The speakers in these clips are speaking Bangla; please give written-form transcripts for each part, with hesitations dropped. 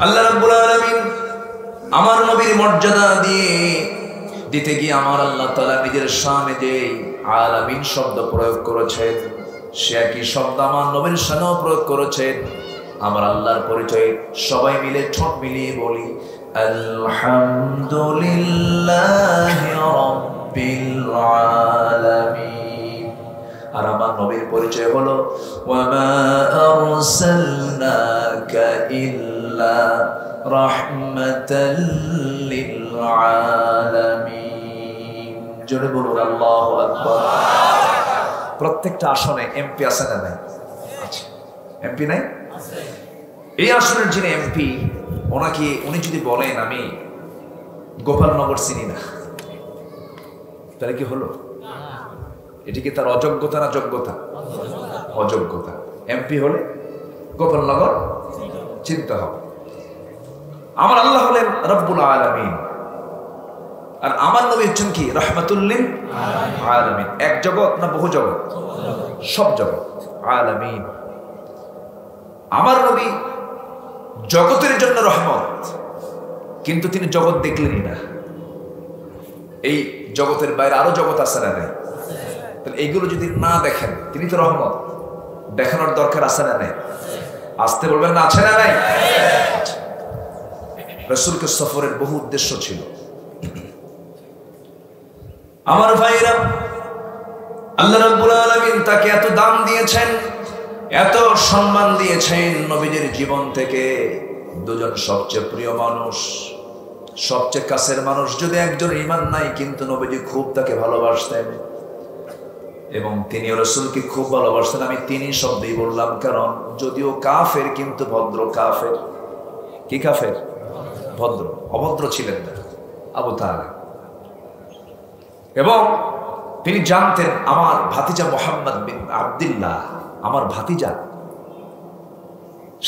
আল্লাহ রাব্বুল আলামিন আমার নবীর মর্যাদা দিতে গিয়ে আমার আল্লাহ তাআলা নিজের শানে যে আলামিন শব্দ প্রয়োগ করেছেন, সে একই শব্দ আমার নবীর শানেও প্রয়োগ করেছেন। আমার আল্লাহর পরিচয় সবাই মিলে ঠোঁট মিলিয়ে বলি আলহামদুলিল্লাহি রাব্বিল আলামিন। আর আমার নবীর পরিচয় হলো ওয়া মা আরসালনাকা ইল্লা রাহমাতাল লিল আলামিন। জোরে বলুন আল্লাহু আকবার। প্রত্যেকটা আসনে এমপি আছে না নাই? আছে। এমপি নাই? আছে। এই আসনের যিনি এমপি, উনি যদি বলেন আমি গোপালনগর চিনি না, তাহলে কি হলো? এটি কি তার অযোগ্যতা না যোগ্যতা? অযোগ্যতা। এমপি হলে গোপালনগর চিনতে হবে। আমার আল্লাহ হলেন রব্বুল আলামিন, আর আমার নবী হচ্ছেন কি? রাহমাতুল লিল আলামিন। এক জগৎ না বহু জগৎ? সব জগৎ। আলামিন। আমার নবী জগতের জন্য রহমত, কিন্তু তিনি জগৎ দেখলেনই না। এই জগতের বাইরে আরো জগৎ আছে না নাই? তাহলে এইগুলো যদি না দেখেন, তিনি তো রহমত, দেখানোর দরকার আছে না নাই? আসতে বলবেন না, আছে না নাই? রাসূলকে সফরের বহু উদ্দেশ্য ছিল। আমার ভাইরা, আল্লাহ রাব্বুল আলামিন তাকে এত দাম দিয়েছেন, এত সম্মান দিয়েছেন। নবীজির জীবন থেকে দুজন সবচেয়ে প্রিয় মানুষ, সবচেয়ে কাছের মানুষ, যদি একজন ঈমান নাই, কিন্তু নবীজি খুব তাকে ভালোবাসতেন এবং তিনি রাসূলকে খুব ভালোবাসতেন। আমি তিনি শব্দই বললাম, কারণ যদিও কাফের, কিন্তু ভদ্র কাফের। কি কাফের? ভদ্র। অভদ্র ছিলেন না আবু তালেব। এবং তিনি জানতেন আমার ভাতিজা মুহাম্মদ বিন আব্দুল্লাহ, আমার ভাতিজা,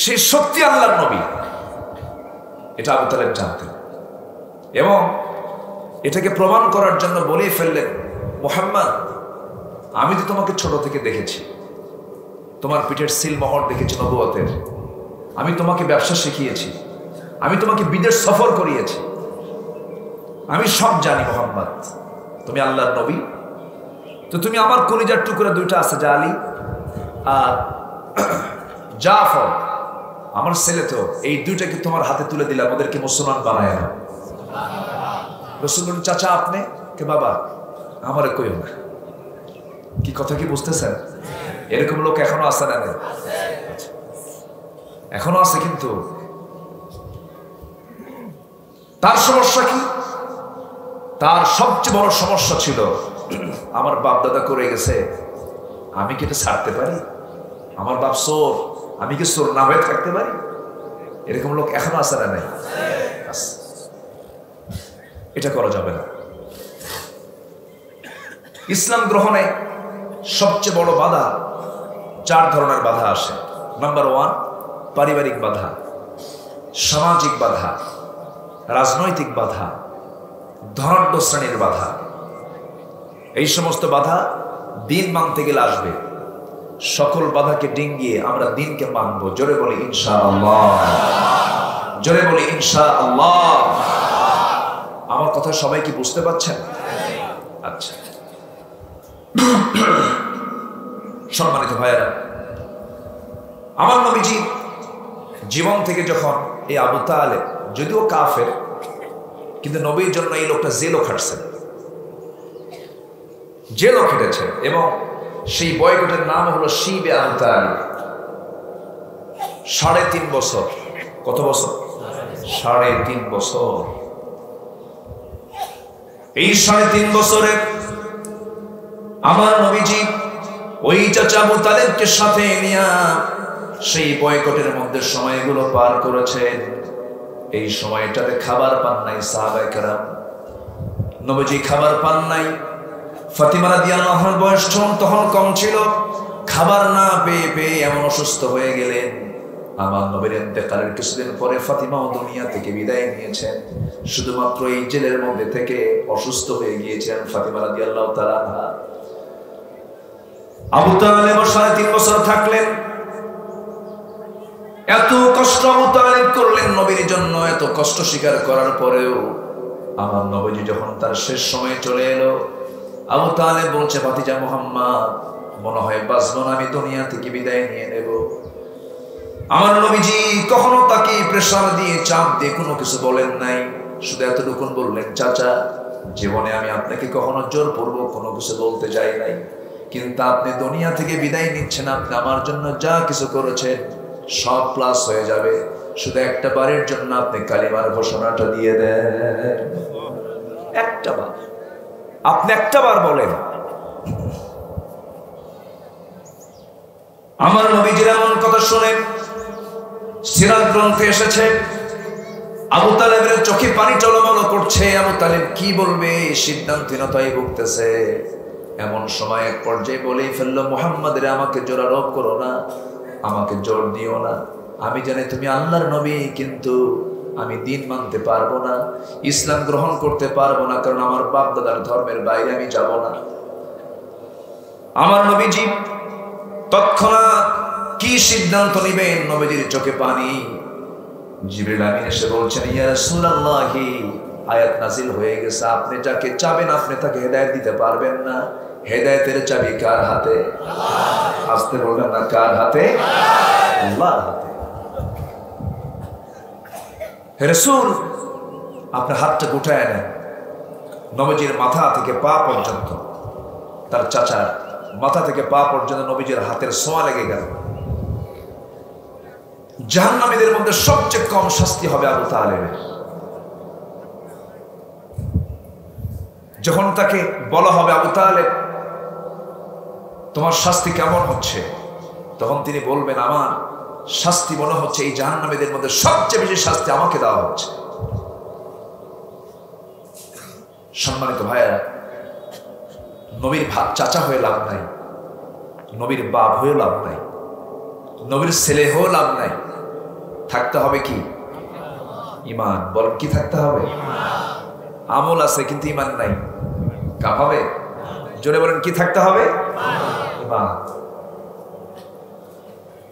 সে সত্যি আল্লাহর নবী, এটা আবু তালেব জানতেন। এবং এটাকে প্রমাণ করার জন্য বলেই ফেললেন, মুহাম্মদ, আমি তো তোমাকে ছোট থেকে দেখেছি, তোমার পিঠের সিলমোহর দেখেছি নবুয়তের, আমি তোমাকে ব্যবসা শিখিয়েছি, আমি তোমাকে বিদেশ সফর করিয়েছি, আমি সব জানি মুহাম্মদ, তুমি আল্লাহর নবী। তো তুমি আমার কলিজার টুকরা দুইটা আছে, যা আলী আর জাফর, আমার ছেলে, তো এই দুইটাকে তোমার হাতে তুলে দিলাম, ওদেরকে মুসলমান বানায় না। রাসূল বলেন, চাচা আপনি কে? বাবা আমারে কইও না। কি কথা কি বুঝতেছেন? এরকম লোক এখনো আছে না? এখনো আছে। কিন্তু তার সমস্যা কি? তার সবচেয়ে বড় সমস্যা ছিল, আমার বাপ দাদা করে গেছে, আমি কি এটা ছাড়তে পারি? আমার বাপ চোর, আমি কি চোর না হয়ে থাকতে পারি? এরকম লোক এখনো আছে না নাই? এটা করা যাবে না। ইসলাম গ্রহণে সবচেয়ে বড় বাধা, 4 ধরনের বাধা আসে। নাম্বার 1, পারিবারিক বাধা, সামাজিক বাধা, রাজনৈতিক বাধা, ধনাঢ্য শ্রেণীর বাধা। এই সমস্ত বাধা দিন মানতে গেলে আসবে। সকল বাধাকে ডিঙ্গিয়ে আমরা দিনকে মানবো। জোরে বলি ইনশাআল্লাহ। জোরে বলি ইনশাআল্লাহ। আমার কথা সবাই কি বুঝতে পারছেন? আচ্ছা, সম্মানিত ভাইয়েরা, আমার নবীজি জীবন থেকে যখন এই আবু তালেব, যদিও কাফের, কিন্তু নবীর জন্য এই লোকটা জেলও খাটছেন, জেলও খেটেছে। এবং সেই বয়কটের নাম হলো শিবে আবু তালেব। 3.5 বছর। কত বছর? 3.5 বছর। এই 3.5 বছরে আমার নবীজি ওই চাচা আবু তালেবকে সাথে নিয়ে সেই বয়কটের মধ্যে সময়গুলো পার করেছেন। এই সময়টাতে খাবার পান নাই সাহাবায়ে কেরাম। নবীজি খাবার পান নাই। ফাতিমা রাদিয়াল্লাহু আনহার বয়স তখন কম ছিল। খাবার না পেয়ে এমন অসুস্থ হয়ে গেলেন। আমার নবীর ইন্তেকালের কিছুদিন পরে ফাতিমাও দুনিয়া থেকে বিদায় নিয়েছেন। শুধুমাত্র এই জেলের মধ্যে থেকে অসুস্থ হয়ে গিয়েছেন ফাতিমা রাদিয়াল্লাহু তাআলা আনহা। আবু তালেব 3.5 বছর থাকলেন। এত কষ্ট আবু তালেব করলেন নবীর জন্য, এত কষ্ট স্বীকার করার পরেও আমার নবীজি যখন তার শেষ সময়ে চলে এলো, আবু তালেব বলছে, ভাতিজা মুহাম্মদ, মনে হয় বাঁচবো না, আমি দুনিয়া থেকে বিদায় নিয়ে নেব। আমার নবীজি কখনো তাকে প্রেসার দিয়ে, চাপ দিয়ে কোনো কিছু বলেন নাই, শুধু এতটুকু বললেন, চাচা, জীবনে আমি আপনাকে কখনো জোরপূর্বক কোনো কিছু বলতে যাই নাই, কিন্তু আপনি দুনিয়া থেকে বিদায় নিচ্ছেন, আপনি আমার জন্য যা কিছু করেছেন সব প্লাস হয়ে যাবে, শুধু একটা বারের জন্য আপনি কালিমার ঘোষণাটা দিয়ে দেন। একটা বার, আপনি একটা বার বলেন। আমার নবীজির এমন কথা শুনে সিরাত গ্রন্থে এসেছে, আবু তালেবের চোখে পানি টলমল করছে। আবু তালেব কি বলবে সিদ্ধান্তহীনতায় ভুগতেছে। এমন সময় এক পর্যায়ে বলেই ফেললো, মুহাম্মদের আমাকে জোরারোপ করো না, আমাকে জোর দিও না, আমি জানি তুমি আল্লাহর নবী, কিন্তু আমি দিন মানতে পারবো না, ইসলাম গ্রহণ করতে পারবো না, কারণ আমার বাপ দাদার ধর্মের বাইরে আমি যাব না। আমার নবীজি তৎক্ষণাৎ কি সিদ্ধান্ত নিবেন, নবীজির চোখে পানি। জিবরিল আমিন এসে বলছেন, ইয়া রাসূলুল্লাহ, আয়াত নাজিল হয়ে গেছে, আপনি যাকে চাবেন আপনি তাকে হেদায়েত দিতে পারবেন না, হেদায়েতের চাবি কার হাতে? আল্লাহ। আসতে বলবেন না, কার হাতে? আল্লাহর হাতে। হে রাসূল, আপনার হাতটা গুটায় নেন। নবীজির মাথা থেকে পা পর্যন্ত, তার চাচার মাথা থেকে পা পর্যন্ত নবীজির হাতের ছোঁয়া লেগে গেল। জাহান্নামীদের মধ্যে সবচেয়ে কম শাস্তি হবে আবু তালেবের। যখন তাকে বলা হবে, আবু তালেব তোমার শাস্তি কেমন হচ্ছে, তখন তিনি বলবেন, আমার শাস্তি মনে হচ্ছে এই জাহান্নামীদের মধ্যে সবচেয়ে বেশি শাস্তি আমাকে দেওয়া হচ্ছে। সম্মানিত ভাইয়া, নবীর চাচা হয়ে লাভ নাই, নবীর বাপ হয়ে লাভ নাই, নবীর ছেলে হয়েও লাভ নাই, থাকতে হবে কি? ঈমান। বলেন, কি থাকতে হবে? আমল আছে কিন্তু ঈমান নাই, কাম হবে? জোরে বলেন, কি থাকতে হবে? ঈমান।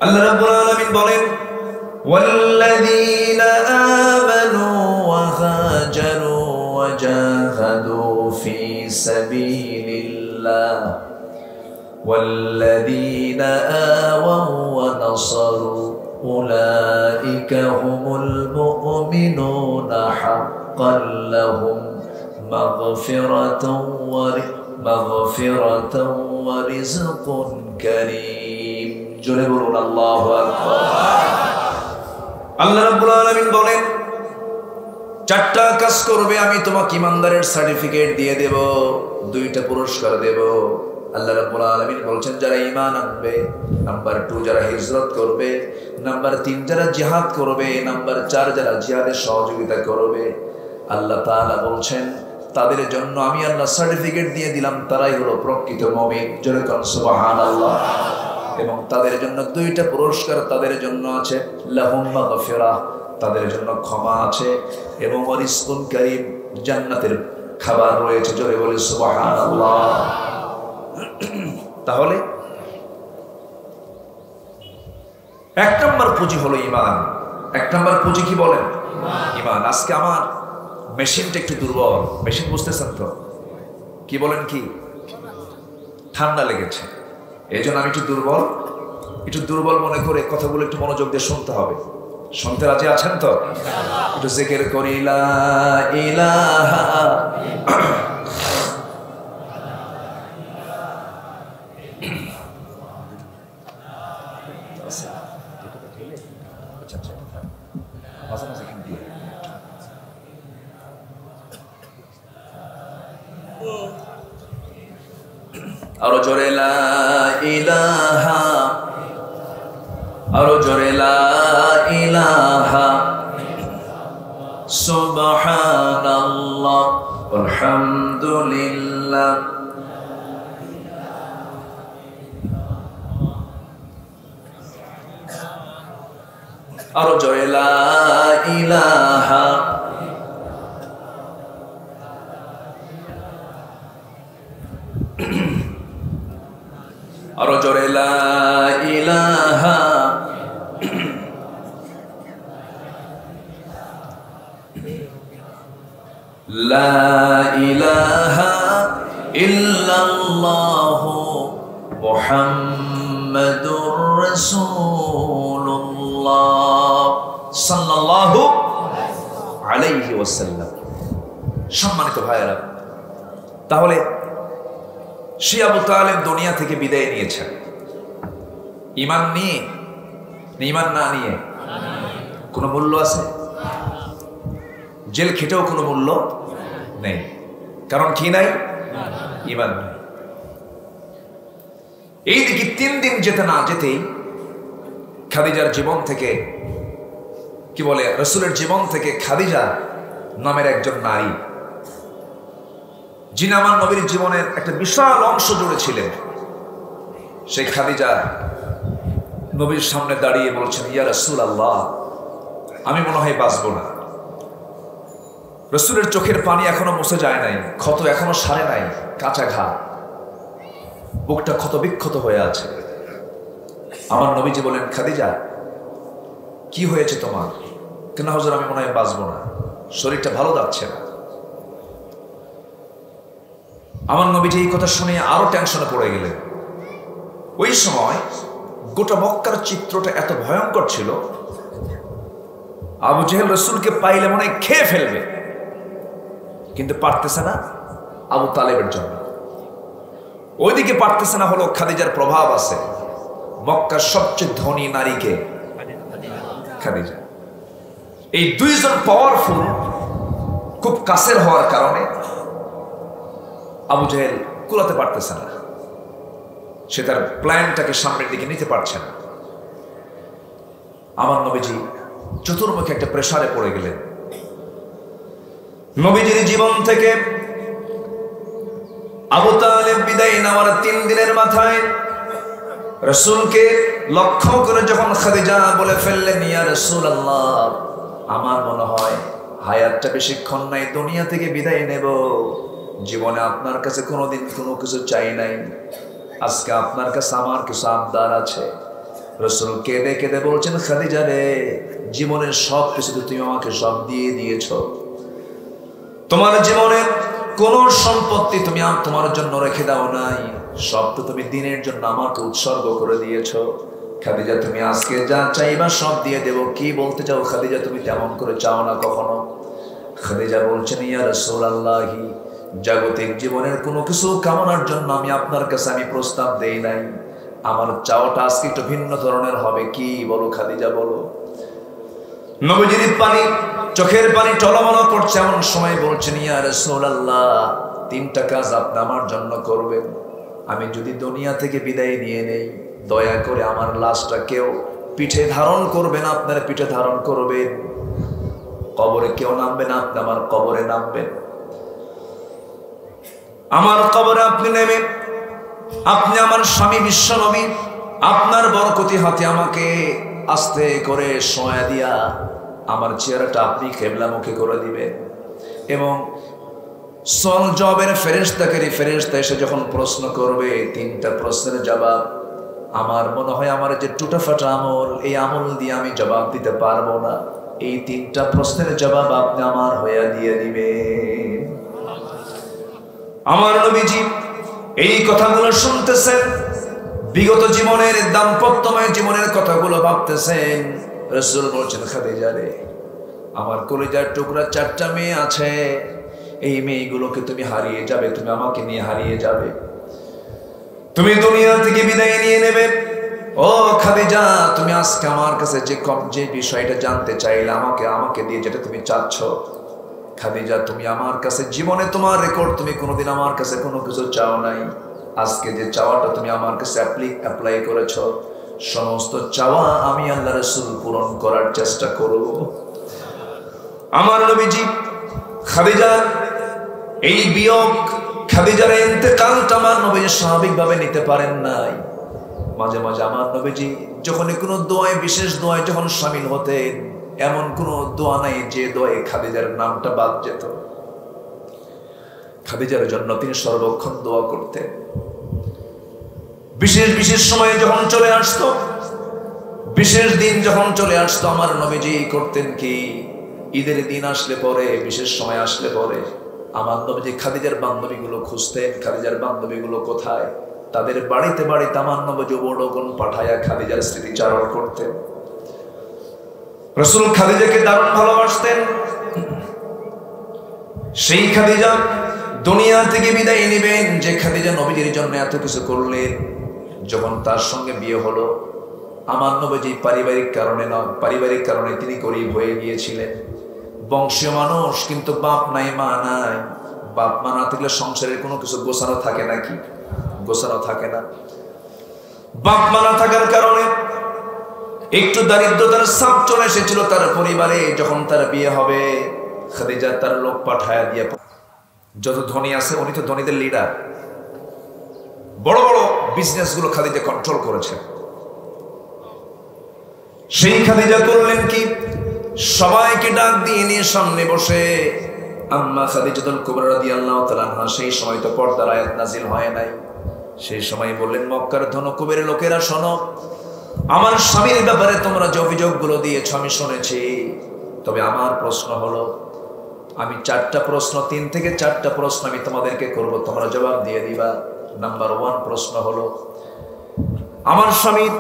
আল্লাহ রাব্বুল আলামিন বলেন, ওয়াল্লাযীনা আমানু ওয়া হাজারু ওয়া জাহাদু ফি সাবিলিল্লাহ ওয়াল্লাযীনা আওয়াউ ওয়া নাসারু উলাইকা হুমুল মুমিনুনা হাক্কান লাহুম মাগফিরাতুন ওয়া রিজকুন কারীম। জোরে বলুন আল্লাহু আকবার। আল্লাহ রাব্বুল আলামিন বলেন, চারটা কাজ করবে আমি তোমাকে ইমানদারের সার্টিফিকেট দিয়ে দেব, দুইটা পুরস্কার দেব। আল্লাহ রাব্বুল আলামিন বলছেন, যারা ঈমান আনবে, নাম্বার 2 যারা হিজরত করবে, নাম্বার 3 যারা জিহাদ করবে, নাম্বার 4 যারা জিহাদে সহযোগিতা করবে। আল্লাহ তাআলা বলছেন, তাদের জন্য আমি আল্লাহ সার্টিফিকেট দিয়ে দিলাম, তারাই হলো প্রকৃত মুমিন। জোরে বলুন সুবহানাল্লাহ। এবং তাদের জন্য দুইটা পুরস্কার তাদের জন্য আছে, লাহুম মাগফিরাহ, তাদের জন্য ক্ষমা আছে, এবং রিজকুন কারীম, জান্নাতের খাবার রয়েছে। জোরে বলি সুবহানাল্লাহ। তাহলে 1 নম্বর পুঁজি হলো ঈমান। 1 নম্বর পুঁজি কি বলেন? ঈমান। আজকে আমার মেশিনটা একটু দুর্বল, মেশিন বুঝতেছেন তো? কি বলেন, কি ঠান্ডা লেগেছে, এই জন্য আমি একটু দুর্বল মনে করে কথাগুলো একটু মনোযোগ দিয়ে শুনতে হবে। শুনতে রাজি আছেন তো? একটু জিকির করি, লা ইলাহা আরো জোরে লা ইলাহা, আরো জোরে লা ইলাহা, সুবহানাল্লাহ আলহামদুলিল্লাহ। আরো জোরে লা ইলাহা, আরো জোরে লা ইলাহা লা ইলাহা ইল্লাল্লাহু মুহাম্মাদুর রাসূলুল্লাহ সাল্লাল্লাহু আলাইহি ওয়াসাল্লাম। সম্মানিত ভাইয়েরা, তাহলে সে আবু তালেব দুনিয়া থেকে বিদায় নিয়েছেন ঈমান নিয়ে, ঈমান না নিয়ে? কোনো মূল্য আছে? জেল খেটেও কোনো মূল্য নেই। কারণ কি নাই? ঈমান নাই। এইদিকে 3 দিন যেতে না যেতেই খাদিজার জীবন থেকে, কি বলে, রাসূলের জীবন থেকে খাদিজা নামের একজন নারী, যিনি আমার নবীর জীবনের একটা বিশাল অংশ জুড়ে ছিলেন, সেই খাদিজা নবীর সামনে দাঁড়িয়ে বলছেন, ইয়া রাসূলুল্লাহ, আমি মনে হয় বাঁচবো না। রাসূলের চোখের পানি এখনো মুছে যায় নাই, ক্ষত এখনো সারে নাই, কাঁচা ঘা, বুকটা ক্ষত বিক্ষত হয়ে আছে। আমার নবীজি বলেন, খাদিজা কি হয়েছে তোমার? কেন হুজুর, আমি মনে হয় বাঁচবো না, শরীরটা ভালো যাচ্ছে না। আমার নবীজি এই কথা শুনে আরো টেনশনে পড়ে গেলেন। ওই সময় গোটা মক্কার চিত্রটা এত ভয়ঙ্কর ছিল, আবু জেহেল রাসূলকে পাইলে মনে হয় খেয়ে ফেলবে, কিন্তু পারতেছে না আবু তালেবের জন্য। ওইদিকে পারতেছে না হলো খাদিজার প্রভাব আছে, মক্কার সবচেয়ে ধনী নারীকে খাদিজা। এই দুইজন পাওয়ারফুল খুব কাছের হওয়ার কারণে আবু জেহেল কুলাতে পারতেছে না, সে তার প্ল্যানটাকে সামনের দিকে নিতে পারছে না। আমার নবীজি চতুর্মুখে একটা প্রেসারে পড়ে গেলেন। নবীজির জীবন থেকে আবু তালেব বিদায় নেওয়ার 3 দিনের মাথায় রাসূলকে লক্ষ্য করে যখন খাদিজা বলে ফেললেন, ইয়া রাসূলুল্লাহ, আমার মনে হয় হায়াতটা বেশিক্ষণ নাই, দুনিয়া থেকে বিদায় নেব। জীবনে আপনার কাছে কোনোদিন কোনো কিছু চাই নাই, আজকে আপনার কাছে আমার কিছু আবদার আছে। রাসূল কেঁদে কেঁদে বলছেন, খাদিজা রে, জীবনের সব কিছু তুমি আমাকে সব দিয়ে দিয়েছ। তোমার জীবনের কোন সম্পত্তি তুমি তোমার জন্য রেখে দাও নাই, সব তো তুমি দিনের জন্য আমাকে উৎসর্গ করে দিয়েছ। খাদিজা, তুমি আজকে যা চাইবা সব দিয়ে দেব। কি বলতে চাও খাদিজা? তুমি তেমন করে চাও না কখনো। খাদিজা বলছেন, ইয়া রাসূলুল্লাহি, জাগতিক জীবনের কোনো কিছু কামনার জন্য আমি আপনার কাছে আমি প্রস্তাব দেই নাই, আমার চাওয়াটা আজকে একটু ভিন্ন ধরনের হবে। কি বলো খাদিজা, বলো। নবীজির পানি, চোখের পানি টলমল করছে, এমন সময় বলছেন, ইয়া রাসূলুল্লাহ, 3টা কাজ আপনি আমার জন্য করবেন। আমি যদি দুনিয়া থেকে বিদায় নিয়ে নেই, দয়া করে আমার লাশটা কেউ পিঠে ধারণ করবেন, আপনার পিঠে ধারণ করবেন। কবরে কেউ নামবেন, আপনি আমার কবরে নামবেন। আমার কবরে আপনি নেমে, আপনি আমার স্বামী বিশ্ব নবী, আপনার বরকতি হাতে আমাকে আস্তে করে শোয়া দিয়া আমার চেহারাটা আপনি কিবলামুখী করে দিবেন। এবং সল জবের ফেরেশতা এসে যখন প্রশ্ন করবে, 3টা প্রশ্নের জবাব আমার মনে হয় আমার যে টুটাফাটা আমল, এই আমল দিয়ে আমি জবাব দিতে পারবো না। এই 3টা প্রশ্নের জবাব আপনি আমার হয়ে দিয়ে দিবেন। আমার নবীজি এই কথাগুলো শুনতেছেন, বিগত জীবনের দাম্পত্যময় জীবনের কথাগুলো ভাবতেছেন। রাসূল বলছেন, খাদিজা রে, আমার কলিজার টুকরা 4টা মেয়ে আছে, এই মেয়েগুলোকে তুমি হারিয়ে যাবে, তুমি আমাকে নিয়ে হারিয়ে যাবে, তুমি দুনিয়া থেকে বিদায় নিয়ে নেবে। ও খাদিজা, তুমি আজকে আমার কাছে যে বিষয়টা জানতে চাইলে আমাকে দিয়ে যেটা তুমি চাচ্ছ, খাদিজা, তুমি আমার কাছে জীবনে তোমার রেকর্ড, তুমি কোনোদিন আমার কাছে কোনো কিছু চাও নাই। আজকে যে চাওয়াটা তুমি আমার কাছে অ্যাপ্লাই করেছ, সমস্ত চাওয়া আমি আল্লাহ রাসূল পূরণ করার চেষ্টা করব। আমার নবীজি খাদিজার এই বিয়োগ, খাদিজার ইন্তেকালটা আমার নবীজি স্বাভাবিকভাবে নিতে পারেন নাই। মাঝে মাঝে আমার নবীজি যখন কোনো দোয়ায়, বিশেষ দোয়ায় যখন শামিল হতেন, এমন কোনো দোয়া নাই যে দোয়ায় খাদিজার নামটা বাদ যেত। খাদিজার জন্য তিনি সর্বক্ষণ দোয়া করতেন। বিশেষ বিশেষ সময়ে যখন চলে আসতো, বিশেষ দিন যখন চলে আসতো, আমার নবীজি করতেন কি, ঈদের দিন আসলে পরে, বিশেষ সময় আসলে পরে আমার নবীজি খাদিজার বান্ধবীগুলো খুঁজতেন, খাদিজার বান্ধবীগুলো কোথায়। তাদের বাড়িতে বাড়িতে আমার নবীজি বড়গণ পাঠায়া খাদিজার স্মৃতিচারণ করতেন। রাসূল খাদিজাকে দারুণ ভালোবাসতেন। সেই খাদিজা দুনিয়া থেকে বিদায় নেবেন, যে খাদিজা নবীজির জন্য এত কিছু করলেন, যখন তার সঙ্গে বিয়ে হলো, আমার নবীজি পারিবারিক কারণে নয়, পারিবারিক কারণে তিনি গরিব হয়ে গিয়েছিলেন। বংশীয় মানুষ, কিন্তু বাপ নাই মা নাই। বাপ মা না থাকলে সংসারের কোনো কিছু গোছানো থাকে নাকি? গোছানো থাকে না। বাপ মা না থাকার কারণে একটু দারিদ্রতার ছাপ চলে এসেছিল তার পরিবারে। যখন তার বিয়ে হবে, খাদিজা তার লোক পাঠায়া দিয়ে, যত ধনী আছে উনি তো ধনীদের লিডার, বড় বড় বিজনেস গুলো খাদিজা কন্ট্রোল করেছে। সেই খাদিজা করলেন কি, সবাইকে ডাক দিয়ে নিয়ে সামনে বসে, আম্মা খাদিজাতুল কুবরা রাদিয়াল্লাহু তাআলা আনহা, সেই সময় তো পর্দার আয়াত নাযিল হয় নাই, সেই সময় বললেন, মক্কার ধনকুবের লোকেরা শোনো, আমার স্বামীর ব্যাপারে তোমরা যে অভিযোগগুলো দিয়েছ আমি শুনেছি, তবে আমার প্রশ্ন হলো, আমি 4টা প্রশ্ন, 3 থেকে 4টা প্রশ্ন আমি তোমাদেরকে করব, তোমরা জবাব দিয়ে দিবা। নাম্বার 1 প্রশ্ন হলো, আমার স্বামীর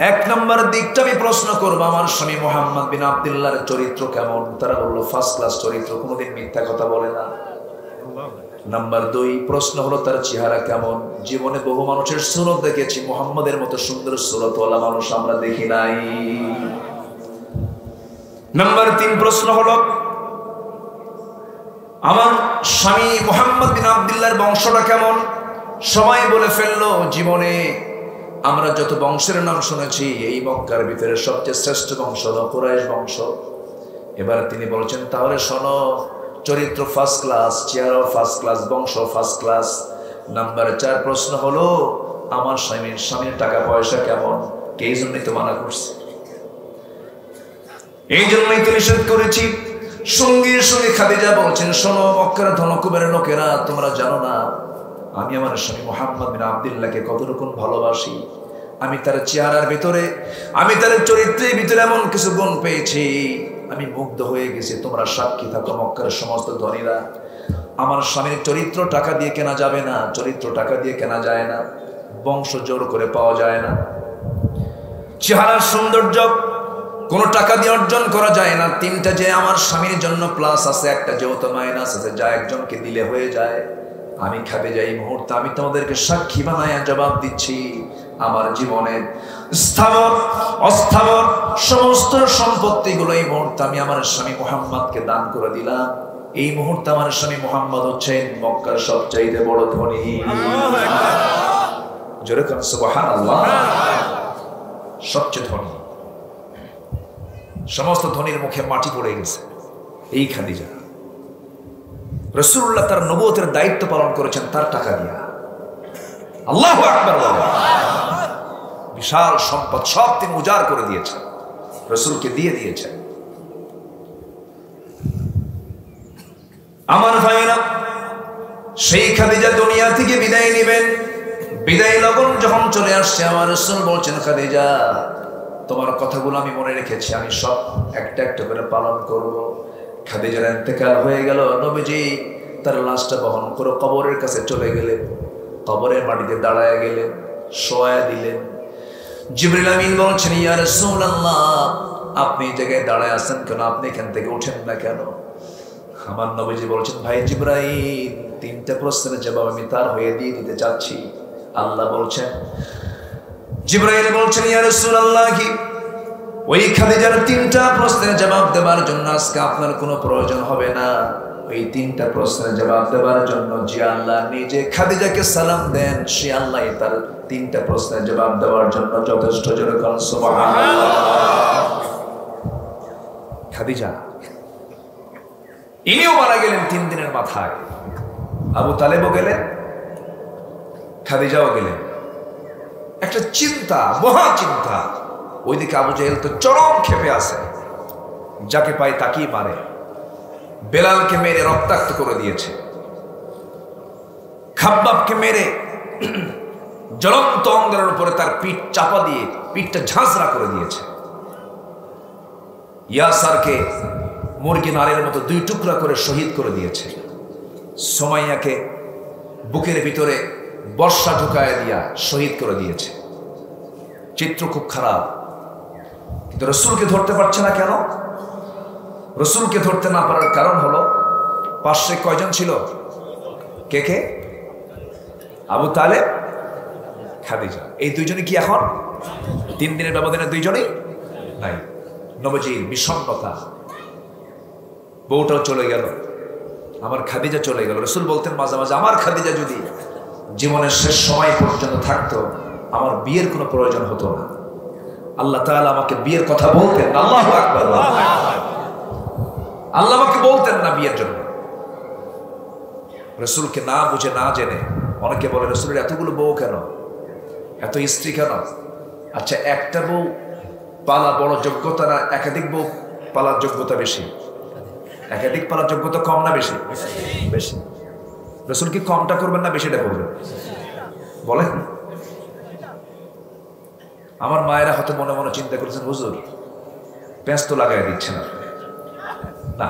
1 নম্বর দিকটা আমি প্রশ্ন করব, আমার স্বামী মুহাম্মদ বিন আব্দুল্লাহর চরিত্র কেমন? তারা বললো ফার্স্ট ক্লাস চরিত্র, কোনোদিন মিথ্যা কথা বলে না। নাম্বার 2 প্রশ্ন হলো, তার চেহারা কেমন? জীবনে বহু মানুষের সুরত দেখেছি, মুহাম্মদের মতো সুন্দর সুরতওয়ালা মানুষ আমরা দেখি নাই। নাম্বার 3 প্রশ্ন হলো, আমার স্বামী মুহাম্মদ বিন আব্দুল্লাহর বংশটা কেমন? সবাই বলে ফেললো, জীবনে আমরা যত বংশের নাম শুনেছি, এই মক্কার ভিতরে সবচেয়ে শ্রেষ্ঠ বংশ হলো কুরাইশ বংশ। এবার তিনি বলছেন, তাহলে শোনো, চরিত্র ফার্স্ট ক্লাস, চেহারা ফার্স্ট ক্লাস, বংশ ফার্স্ট ক্লাস। নাম্বার 4 প্রশ্ন হলো, আমার স্বামীর টাকা পয়সা কেমন? এই জন্যই তো মানা করছি, এই জন্যই তো নিষেধ করেছি। সঙ্গে সঙ্গে খাদিজা বলছেন, শোনো মক্কার ধনকুবের লোকেরা, তোমরা জানো না আমি আমার স্বামী মুহাম্মদ বিন আব্দুল্লাহকে কত রকম ভালোবাসি। আমি তার চেহারার ভিতরে, আমি তার চরিত্রের ভিতরে এমন কিছু গুণ পেয়েছি, আমি মুগ্ধ হয়ে গেছি। তোমরা সাক্ষী থাকো মক্কার সমস্ত ধনীরা, আমার স্বামীর চরিত্র টাকা দিয়ে কেনা যাবে না, চরিত্র টাকা দিয়ে কেনা যায় না, বংশ জোর করে পাওয়া যায় না, চেহারার সৌন্দর্য কোনো টাকা দিয়ে অর্জন করা যায় না। 3টা যে আমার স্বামীর জন্য প্লাস আছে, একটা যেহেতু মাইনাস আছে, যা একজনকে দিলে হয়ে যায়। আমি খাদিজা এই মুহূর্তে আমি তোমাদেরকে সাক্ষী বানায়া জবাব দিচ্ছি, আমার জীবনের স্থাবর অস্থাবর সমস্ত সম্পত্তিগুলো এই মুহূর্তে আমি আমার স্বামী মুহাম্মদকে দান করে দিলাম। এই মুহূর্তে আমার স্বামী মুহাম্মদ হচ্ছেন মক্কার সবচাইতে বড় ধনী। জোরে কোন সুবহানাল্লাহ। সবচেয়ে ধনী, সমস্ত ধনীর মুখে মাটি পড়ে গেছে এই খাদিজা। রাসূলুল্লাহ তার নবুয়তের দায়িত্ব পালন করেছেন তার টাকা দিয়া। আল্লাহু আকবার বলেন। বিশাল সম্পদ সব তিনি উজাড় করে দিয়েছেন, রাসূলকে দিয়ে দিয়েছেন। আমার ভাইরা, সেই খাদিজা দুনিয়া থেকে বিদায় নেবেন। বিদায় লগন যখন চলে আসছে, আমার রাসূল বলছেন, খাদিজা তোমার কথাগুলো আমি মনে রেখেছি, আমি সব একটা একটা করে পালন করব। খাদিজার ইন্তেকাল হয়ে গেল, নবীজি তার লাশটা বহন করে কবরের কাছে চলে গেলেন, কবরের মাটিতে দাঁড়ায় গেলেন, শোয়া দিলেন। জিবরিল আমিন বলছেন, ইয়া রাসূলুল্লাহ আপনি এই জায়গায় দাঁড়ায় আছেন কেন? আপনি এখান থেকে ওঠেন না কেন? আমার নবীজি বলছেন, ভাই জিবরাইল, 3টা প্রশ্নের জবাব আমি তার হয়ে দিয়ে দিতে চাচ্ছি। আল্লাহ বলছেন, জিবরাইল বলছেন, ইয়া রাসূলুল্লাহ কি ওই খাদিজার 3টা প্রশ্নের জবাব দেওয়ার জন্য আজকে আপনার কোনো প্রয়োজন হবে না। ওই 3টা প্রশ্নের জবাব দেওয়ার জন্য যে আল্লাহ নিজে খাদিজাকে সালাম দেন, সে আল্লাহ তার 3টা প্রশ্নের জবাব দেওয়ার জন্য যথেষ্ট। জোরে বলেন সুবহানাল্লাহ। খাদিজা ইনিও মারা গেলেন 3 দিনের মাথায়। আবু তালেবও গেলেন, খাদিজাও গেলেন। একটা চিন্তা, মহা চিন্তা। ওইদিকে আবু জাহেল তো চরম ক্ষেপে আছে, যাকে পায় তাকেই মারে। বেলালকে মেরে রক্তাক্ত করে দিয়েছে, খাব্বাবকে মেরে জ্বলন্ত অঙ্গারের উপরে তার পিঠ চাপা দিয়ে পিঠটা ঝাঁঝরা করে দিয়েছে। ইয়াসারকে মুরগি নারের মতো 2 টুকরা করে শহীদ করে দিয়েছে। সুমাইয়াকে বুকের ভিতরে বর্ষা ঢুকায় দিয়া শহীদ করে দিয়েছে। চিত্র খুব খারাপ, কিন্তু রসুলকে ধরতে পারছে না কেন? রসুলকে ধরতে না পারার কারণ হলো পাশে কয়জন ছিল? কে কে? আবু তালেব, খাদিজা। এই দুইজনই কি এখন 3 দিনের ব্যবধানে দুইজনই নাই? নবজির বিষণ্ণতা, বউটাও চলে গেল, আমার খাদিজা চলে গেল। রসুল বলতেন মাঝে মাঝে, আমার খাদিজা যদি জীবনের শেষ সময় পর্যন্ত থাকতো আমার বিয়ের কোনো প্রয়োজন হতো না। আল্লাহ তাআলা আমাকে বিয়ের কথা বলতেন। আল্লাহু আকবার। আল্লাহ আমাকে বলতেন না বিয়ের জন্য। রসুলকে না বুঝে না জেনে অনেকে বলে রসুলের এতগুলো বউ কেন, এত স্ত্রী কেন? আচ্ছা, একটা বউ পালা বড় যোগ্যতা না একাধিক বউ পালার যোগ্যতা বেশি? একাধিক পালার যোগ্যতা কম না বেশি? বেশি। রসুল কি কমটা করবেন না বেশিটা করবেন? বলেন। আমার মায়েরা হয়তো মনে মনে চিন্তা করেছেন, হুজুর পেঁচ তো লাগাই দিচ্ছে না। না,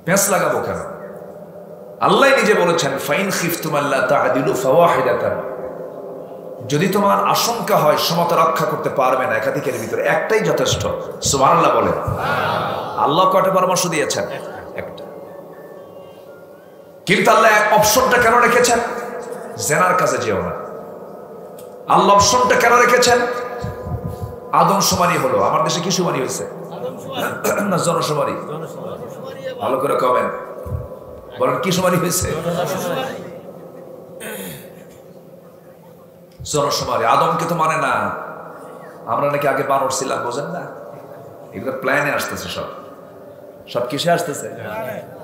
পেঁচ লাগাবো কেন? আল্লাহ নিজে বলেছেন, ফাইন খিফতুম আল্লা তা'দিলু ফাওয়াহিদাতান, যদি তোমার আশঙ্কা হয় সমতা রক্ষা করতে পারবে না, একাধিকের ভিতরে একটাই যথেষ্ট। সুবহানাল্লাহ বলেন। আল্লাহ কয়টা পরামর্শ দিয়েছেন? একটা। কিন্তু আল্লাহ এক অপশনটা কেন রেখেছেন? জেনার কাছে যেও না। আল্লাহ অপশনটা কেন রেখেছেন? আদম শুমারি হলো। আমার দেশে কি শুমারি হয়েছে? না জনশুমারি? ভালো করে কমেন, বলেন কি শুমারি হয়েছে? জনশুমারি। আদমকে তো মানে না। আমরা নাকি আগে বানর ছিলাম, বোঝেন না? এগুলো প্ল্যানে আসতেছে, সব কিসে আসতেছে?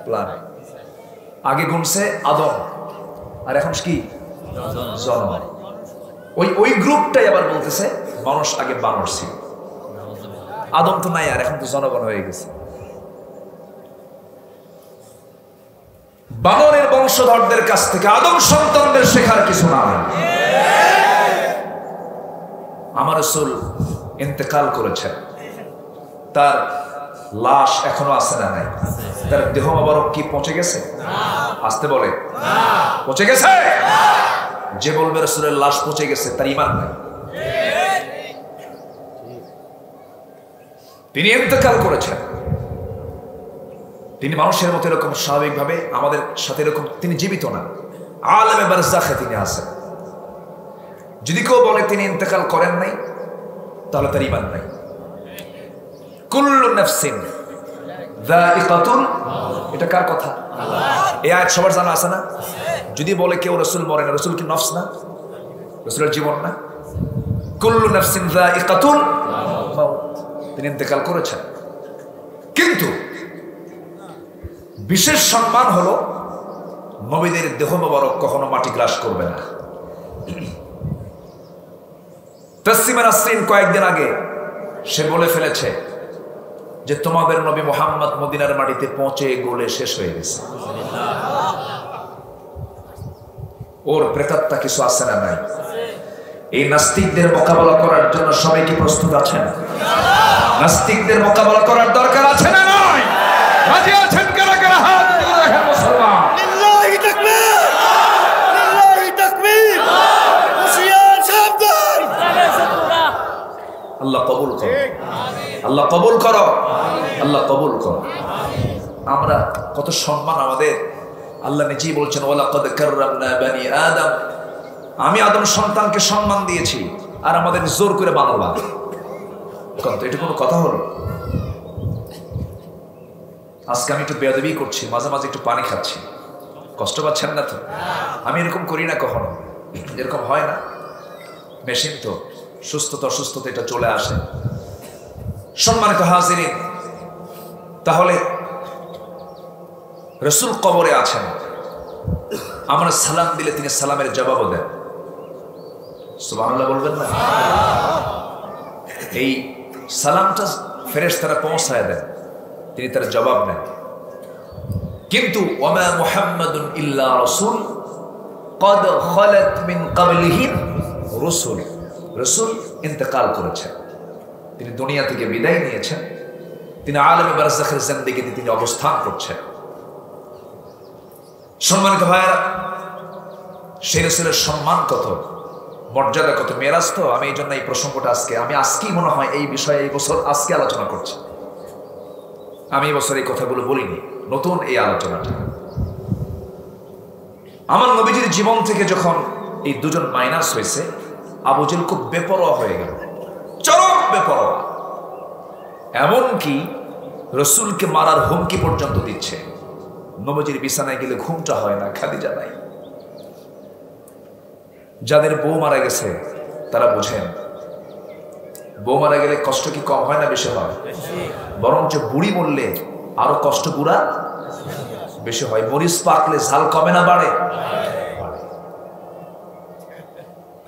প্ল্যান। আগে গুনছে আদম, আর এখন কি? জনম। ওই গ্রুপটাই আবার বলতেছে মানুষ আগে বানর ছিল। আদম তো নাই, আর এখন তো জনগণ হয়ে গেছে। বানরের বংশধরদের কাছ থেকে আদম সন্তানদের শেখার কিছু না। আমার রাসূল ইন্তেকাল করেছেন, তার লাশ এখনো আছে না নাই? তার দেহ মোবারক কি পৌঁছে গেছে? আসতে বলে পৌঁছে গেছে? যে বলবে রাসূলের লাশ পৌঁছে গেছে তার ঈমান নাই। তিনি ইন্তেকাল করেছেন, তিনি মানুষের মতো এরকম স্বাভাবিকভাবে আমাদের সাথে এরকম তিনি জীবিত না, আলেমে বারজাখে তিনি আছেন। যদি কেউ বলে তিনি ইন্তেকাল করেন নাই, তাহলে তার ঈমান নাই। কুল্লু নাফসিন যায়িকাতুল, এটা কার কথা? এই আয়াত সবার জানা আছে না? যদি বলে কেউ রাসূল মরে না, রাসূল কি নফস না? রাসূলের জীবন না? কুল্লু নাফসিন যায়িকাতুল মাউত, তিনি ইন্তেকাল করেছেন। কিন্তু বিশেষ সম্মান হলো নবীদের দেহ মোবারক কখনো মাটি গ্রাস করবে না। তাসলিমা নাসরিন কয়েকদিন আগে সে বলে ফেলেছে যে তোমাদের নবী মুহাম্মদ মদিনার মাটিতে পৌঁছে গলে শেষ হয়ে গেছে। ওর প্রেতাত্মা কিছু আছে না নাই? এই নাস্তিকদের মোকাবেলা করার জন্য সবাই কি প্রস্তুত আছেন? নাস্তিকদের মোকাবেলা করার দরকার আছে না নাই? রাজি আছেন কারা কারা? হাত তুলে রাখেন মুসলমান। লিল্লাহি তাকবীর, লিল্লাহি তাকবীর। হুশিয়ার, সাবধান। আল্লাহ কবুল করো, আল্লাহ কবুল করো, আল্লাহ কবুল করো। আমরা কত সম্মান আমাদের। আল্লাহ নিজেই বলছেন, ওয়ালাকাদ কাররামনা বানি আদম, আমি আদম সন্তানকে সম্মান দিয়েছি, আর আমাদের জোর করে বানাবা। এটা কোনো কথা হলো? আজকে আমি একটু বেয়াদবি করছি, মাঝে মাঝে একটু পানি খাচ্ছি, কষ্ট পাচ্ছেন না তো? আমি এরকম করি না কখনো, এরকম হয় না। মেশিন তো, সুস্থতা অসুস্থতা এটা চলে আসে। সম্মানিত হাজিরিন, তাহলে রাসূল কবরে আছেন, আমরা সালাম দিলে তিনি সালামের জবাবও দেন। সুবহানাল্লাহ বলবেন না? এই সালামটা ফেরেশতারা পৌঁছায় দেন, তিনি তার জবাব নেন। কিন্তু ওয়ামা মুহাম্মাদুন ইল্লা রাসূল ক্বাদ খালাত মিন ক্বাবলিহি রাসূল, রাসূল ইন্তেকাল করেছেন, তিনি দুনিয়া থেকে বিদায় নিয়েছেন। তিনি আলেমে বারজাখের জিন্দেগিতে তিনি অবস্থান করছেন। সম্মানিত ভাইয়েরা, সেই রাসূলের সম্মান কত, মর্যাদা কত, মেরাজ তো। আমি এই জন্য এই প্রসঙ্গটা আজকেই মনে হয় এই বিষয়ে এই বছর আজকে আলোচনা করছি। আমি এই বছর এই কথাগুলো বলিনি, নতুন এই আলোচনাটা। আমার নবীজির জীবন থেকে যখন এই দুজন মাইনাস হয়েছে, আবু জেহেল খুব বেপরোয়া হয়ে গেল, চরম বেপরোয়া। এমনকি রসুলকে মারার হুমকি পর্যন্ত দিচ্ছে। নবীজির বিছানায় গেলে ঘুমটা হয় না, খাদিজা নাই। যাদের বউ মারা গেছে তারা বুঝেন, বউ মারা গেলে কষ্ট কি কম হয় না বেশি হয়? বরঞ্চ বুড়ি মরলে আরো কষ্ট পুরা বেশি হয়। মরিচ পাকলে ঝাল কমে না বাড়ে?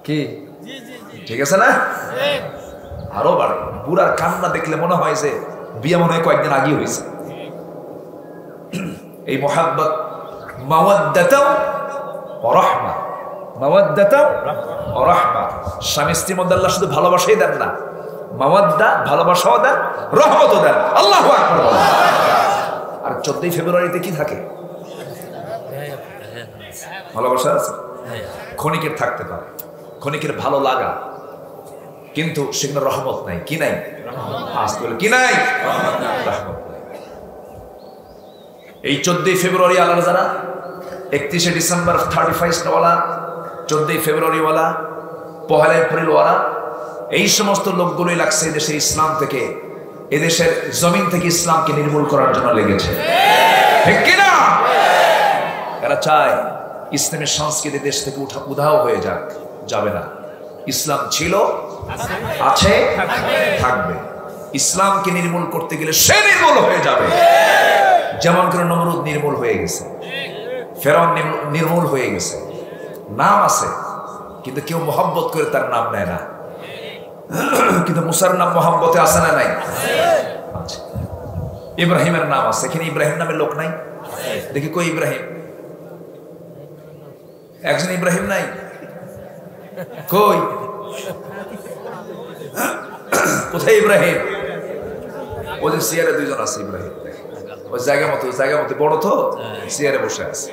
কি ঠিক আছে না? আরো বাড়ে। বুড়ার কান্না দেখলে মনে হয় যে বিয়ে মনে হয় কয়েকদিন আগে হয়েছে। এই মোহাব্বত, মাওয়াদ্দাতাও ওয়া রাহমা, মাওয়াদ্দাতাও ওয়া রাহমা। স্বামী স্ত্রীর মধ্যে আল্লাহ শুধু ভালোবাসাই দেন না, মাওয়াদ্দা ভালোবাসাও দেন, রহমতও দেন। আল্লাহু আকবার। আর 14 ফেব্রুয়ারিতে কি থাকে? ভালোবাসা আছে, ক্ষণিকের থাকতে পারে, ক্ষণিকের ভালো লাগা, কিন্তু সেখানে রহমত নাই। কি নাই? কি নাই? রহমত। এই 14 ফেব্রুয়ারি আলাদা যারা, 31শে ডিসেম্বর 31 ওয়ালা, 14 ফেব্রুয়ারি ওয়ালা, 1 এপ্রিল ওয়ালা, এই সমস্ত লোকগুলোই লাগছে এদেশের ইসলাম থেকে, এদেশের জমিন থেকে ইসলামকে নির্মূল করার জন্য লেগেছে। ঠিক কিনা? এরা চায় ইসলামের সংস্কৃতি দেশ থেকে উধাও হয়ে যাক। যাবে না। ইসলাম ছিল, আছে, থাকবে। ইসলামকে নির্মূল করতে গেলে সে নির্মূল হয়ে যাবে। যেমন করে নমরুদ নির্মূল হয়ে গেছে, ফেরাউন নির্মূল হয়ে গেছে। নাম আছে কিন্তু কেউ মোহাব্বত করে তার নাম নেয় না। কিন্তু মুসার নাম মোহাব্বতে আছে না নাই? ইব্রাহিমের নাম আছে, এখানে ইব্রাহিম নামের লোক নাই? দেখি কই ইব্রাহিম? একজন ইব্রাহিম নাই? কই? কোথায় ইব্রাহিম? ওদের সিয়ারে দুইজন আছে ইব্রাহিম। ওই জায়গা মতো বড় তো, সিয়ারে বসে আছে।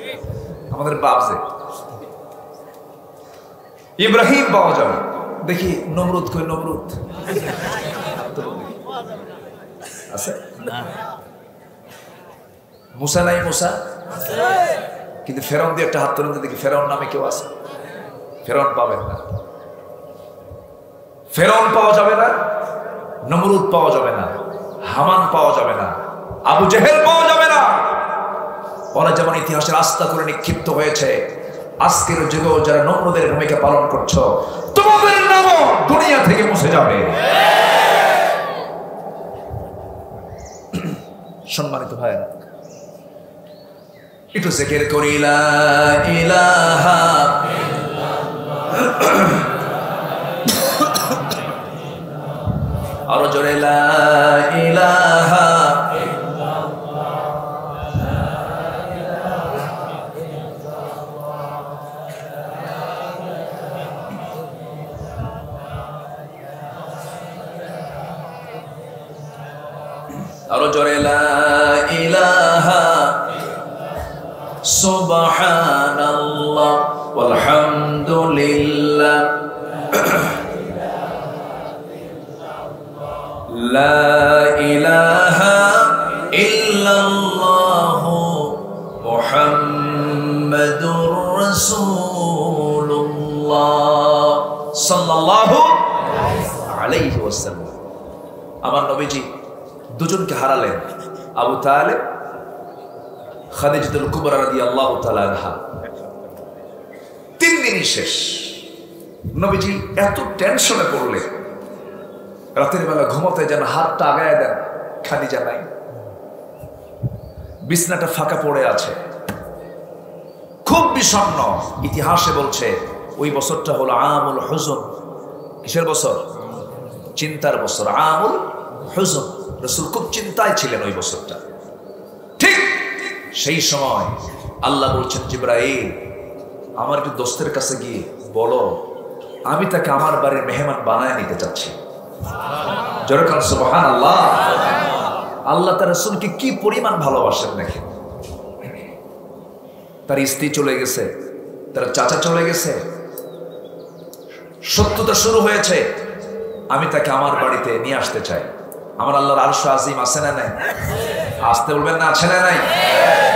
আমাদের বাপ যে ইব্রাহিম পাওয়া যাবে। দেখি নমরুদ কই? নমরুদ আছে? মুসা নাই? মুসা কিন্তু ফেরাউন দিয়ে একটা হাত তুলে দেখি ফেরাউন নামে কেউ আছে? ফেরাউন পাবেন না। ফেরাউন পাওয়া যাবে না, নমরুদ পাওয়া যাবে না, হামান পাওয়া যাবে না, আবু জেহেল পাওয়া যাবে না। ওরা যেমন ইতিহাসের আস্থা করে নিক্ষিপ্ত হয়েছে, আজকের যুগেও যারা নমরুদের ভূমিকা পালন করছো, তোমাদের নামও দুনিয়া থেকে মুছে যাবে। সম্মানিত ভাইরা, একটু জিকির করি লা ইলাহা ইল্লাল্লাহ, আরো জোরে লা ইলাহা আরো জোরে লা ইলাহা সুবহানাল্লাহ ওয়ালহামদুলিল্লাহ লা ইলাহা ইল্লাল্লাহ মুহাম্মাদুর রাসূলুল্লাহ সাল্লাল্লাহু আলাইহি ওয়াসাল্লাম। আমার নবীজি দুজনকে হারালেন, আবু তালেব, খাদিজাতুল কুবরা রাদিয়াল্লাহু তাআলা আনহা। 3 দিনই শেষ। নবীজি এত টেনশনে পড়লেন, রাতের বেলা ঘুমাতে যেন হাতটা আগায় দেন, খাদিজা নাই, বিছনাটা ফাঁকা পড়ে আছে, খুব বিষণ্ণ। ইতিহাসে বলছে ওই বছরটা হলো আমুল হুজুন। কিসের বছর? চিন্তার বছর, আমুল হুজুন। রাসূল খুব চিন্তায় ছিলেন ওই বছরটা। ঠিক সেই সময় আল্লাহ বলছেন, জিবরাইল আমার একটু দোস্তের কাছে গিয়ে বলো আমি তাকে আমার বাড়ির মেহমান বানায় নিতে চাচ্ছি। জোরে কান সুবহানাল্লাহ। আল্লাহ তার রাসূলকে কি পরিমাণ ভালোবাসেন দেখেন। তার স্ত্রী চলে গেছে, তার চাচা চলে গেছে, সত্যতা শুরু হয়েছে, আমি তাকে আমার বাড়িতে নিয়ে আসতে চাই। আমার আল্লাহর আরশ আজিম আছে না নাই? আসতে বলবেন না, আছে না নাই?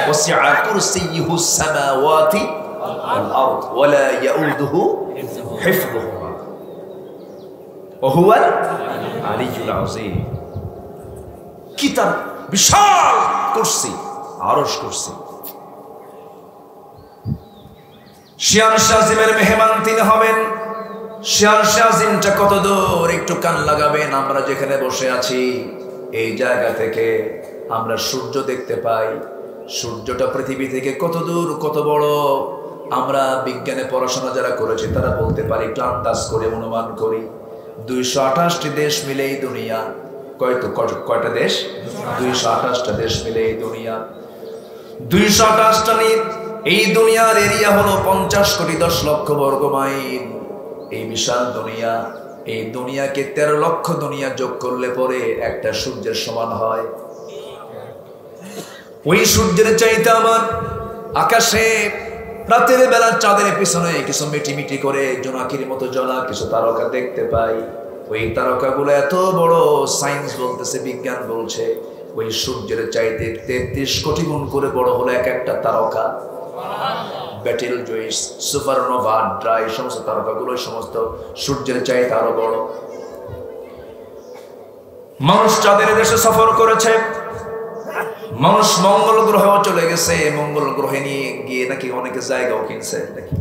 ওয়াসিআ কুরসিয়ুহুস সামাওয়াতি ওয়াল আরদ ওয়ালা ইয়াউদুহু হিফযুহুমা ওয়া হুয়াল আলিয়্যুল আযীম। কি তার বিশাল কুরসি, আরশ কুরসি। শিয়ার শাজিমের মেহমান তিনি হবেন। শিয়ার শাজিমটা কত দূর একটু কান লাগাবেন। আমরা যেখানে বসে আছি এই জায়গা থেকে আমরা সূর্য দেখতে পাই। সূর্যটা পৃথিবী থেকে কত দূর, কত বড় আমরা বিজ্ঞানে পড়াশোনা যারা করেছি তারা বলতে পারি, একটু আন্দাজ করে অনুমান করি। 228টি দেশ মিলে এই দুনিয়া। কয়টা দেশ? 228টা দেশ মিলে এই দুনিয়া। 228টা এই দুনিয়ার এরিয়া হলো 50 কোটি 10 লক্ষ বর্গ মাইল। এই বিশাল দুনিয়া, এই দুনিয়াকে 13 লক্ষ দুনিয়া যোগ করলে পরে একটা সূর্যের সমান হয়। ওই সূর্যের চাইতে আমার আকাশে রাতের বেলা চাঁদের পিছনে কিছু মিটি করে জোনাকির মতো জ্বলা কিছু তারকা দেখতে পাই। ওই তারকাগুলো এত বড়, সায়েন্স বলতেছে, বিজ্ঞান বলছে ওই সূর্যের চাইতে 33 কোটি গুণ করে বড় হলো এক একটা তারকা। ব্যাটেল জয়েস, সুপারনোভা, ড্রাই সমস্ত তারকাগুলো সমস্ত সূর্যের চাইতে আরো বড়। মানুষ চাঁদের দেশে সফর করেছে, মানুষ মঙ্গল গ্রহেও চলে গেছে। মঙ্গল গ্রহে নিয়ে গিয়ে নাকি অনেকে জায়গাও কিনছে, নাকি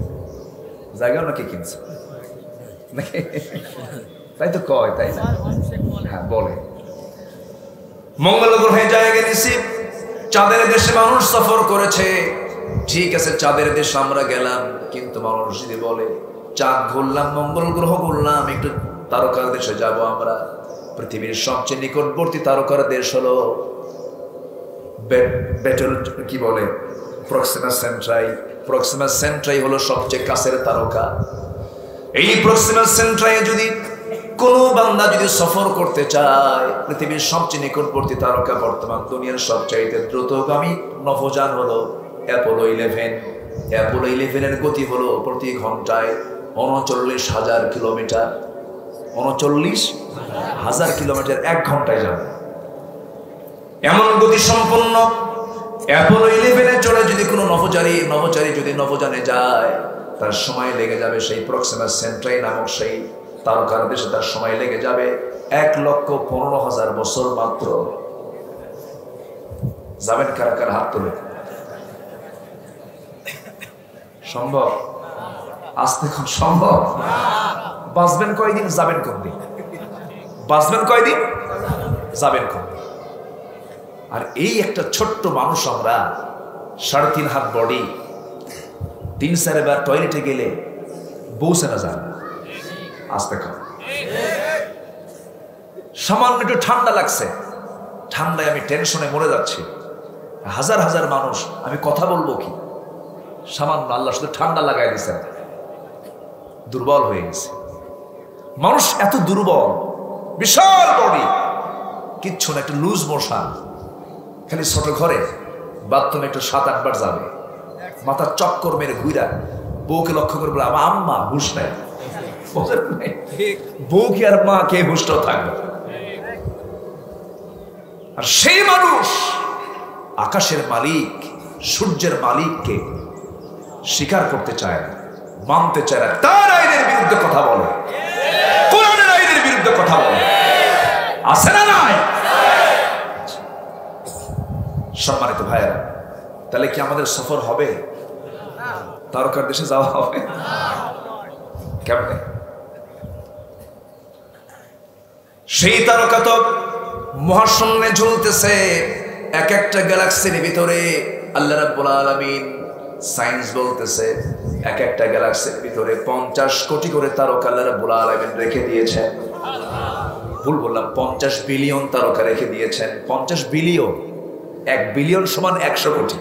জায়গাও নাকি কিনছে নাকি, তাই তো কয়, তাই না? হ্যাঁ বলে মঙ্গল গ্রহে জায়গা নিছি। চাঁদের দেশে মানুষ সফর করেছে, ঠিক আছে, চাঁদের দেশে আমরা গেলাম, কিন্তু মানুষ যদি বলে চাঁদ ঘুরলাম, মঙ্গল গ্রহ ঘুরলাম, একটু তারকার দেশে যাব আমরা। পৃথিবীর সবচেয়ে নিকটবর্তী তারকার দেশ হলো কি বলে, প্রক্সিমা সেন্ট্রাই। প্রক্সিমা সেন্ট্রাই হলো সবচেয়ে কাছের তারকা। এই প্রক্সিমা সেন্ট্রাই যদি কোন বান্দা যদি সফর করতে চায়, পৃথিবীর সবচেয়ে নিকটবর্তী তারকা বর্তমান দুনিয়ার সবচাইতে দ্রুতগামী নভোযান হলো অ্যাপোলো 11। অ্যাপোলো 11 এর গতি হলো প্রতি ঘন্টায় 39,000 কিলোমিটার। 39,000 কিলোমিটার 1 ঘন্টায় যাবে, এমন গতি সম্পন্ন অ্যাপোলো 11 চলে যদি কোনো নভোচারী যদি নভোযানে যায়, তার সময় লেগে যাবে সেই প্রক্সিমা সেন্ট্রাই নামক সেই তারকার দেশে তার সময় লেগে যাবে 1,15,000 বছর মাত্র। যাবেন কারা কারা? হাত তুলে। সম্ভব? আসতে খুব সম্ভব? বাঁচবেন কয়দিন, যাবেন কোন দিন? বাঁচবেন কয়দিন, যাবেন কোন? আর এই একটা ছোট্ট মানুষ আমরা, 3.5 হাত বডি, 3-4 বার টয়লেটে গেলে বসে না যান, আসতে খান। সামান্য একটু ঠান্ডা লাগছে, ঠান্ডায় আমি টেনশনে মরে যাচ্ছি, হাজার হাজার মানুষ, আমি কথা বলবো কি? সামান্য আল্লাহ শুধু ঠান্ডা লাগাই দিয়েছেন, দুর্বল হয়ে গেছে মানুষ। এত দুর্বল, বিশাল বডি, কিচ্ছু না, একটু লুজ মোশন, খালি ছোট ঘরে বাথরুমে একটু 7-8 বার যাবে, মাথার চক্কর মেরে ঘুরা, বউকে লক্ষ্য করে বলে আমার আম্মা হুশ নাই। বউ কি আর মা কে হুশটাও থাকবে? আর সেই মানুষ আকাশের মালিক, সূর্যের মালিককে স্বীকার করতে চায় না, মানতে চায় না, তার আইনের বিরুদ্ধে কথা বলে, কোরআনের আইনের বিরুদ্ধে কথা বলে। আছে না নাই? সম্মানিত ভাইয়েরা, তাহলে কি আমাদের সফর হবে? তারকার দেশে যাওয়া হবে কেমনে? সেই তারকা তো মহাশূন্যে ঝুলতেছে, এক একটা গ্যালাক্সির ভিতরে আল্লাহ রাব্বুল আলামিন, সায়েন্স বলতেছে এক একটা গ্যালাক্সির ভিতরে 50 কোটি করে তারকা আল্লাহ রাব্বুল আলামিন রেখে দিয়েছেন। ভুল বললাম, 50 বিলিয়ন তারকা রেখে দিয়েছেন। 50 বিলিয়ন, 1 বিলিয়ন সমান 100 কোটি,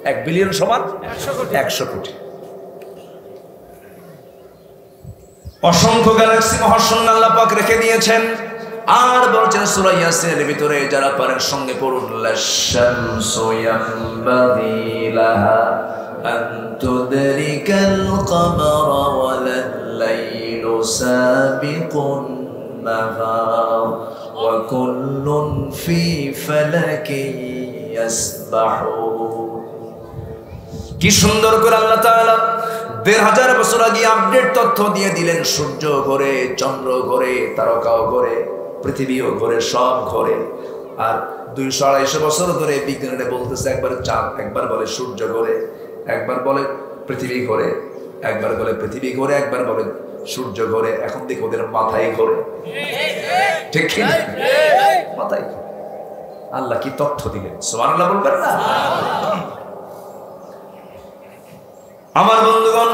1 বিলিয়ন সমান 100 কোটি। অসংখ্য গ্যালাক্সি মহাশূন্য আল্লাহ পাক রেখে দিয়েছেন। আর বলছেন সূরা ইয়াসিনের ভিতরে যারা পারেন সঙ্গে পড়ুন, লাশ-শামসু ইয়ানবাগি লাহা আন তুদরিকাল কমারা ওয়াল-লাইলু সাবিকুন নাহার ওয়া কুল্লুন ফি ফালাকিন ইয়াসবাহুন। কি সুন্দর করে আল্লাহ তাআলা ১৫০০ বছর আগে আপডেট তথ্য দিয়ে দিলেন। সূর্য ঘোরে, চন্দ্র ঘোরে, তারকাও ঘোরে, পৃথিবীও ঘোরে, সব ঘোরে। আর ২০০-২৫০ বছর ধরে বিজ্ঞানীরা বলতেছে একবার চাঁদ, একবার বলে সূর্য ঘোরে, একবার বলে পৃথিবী ঘোরে, একবার বলে পৃথিবী ঘোরে, একবার বলে সূর্য ঘোরে। এখন দেখো ওদের মাথায় ঘোরে, ঠিক কি না? মাথায়। আল্লাহ কি তথ্য দিলেন, সুবহানাল্লাহ বলবেন না? আমার বন্ধুগণ,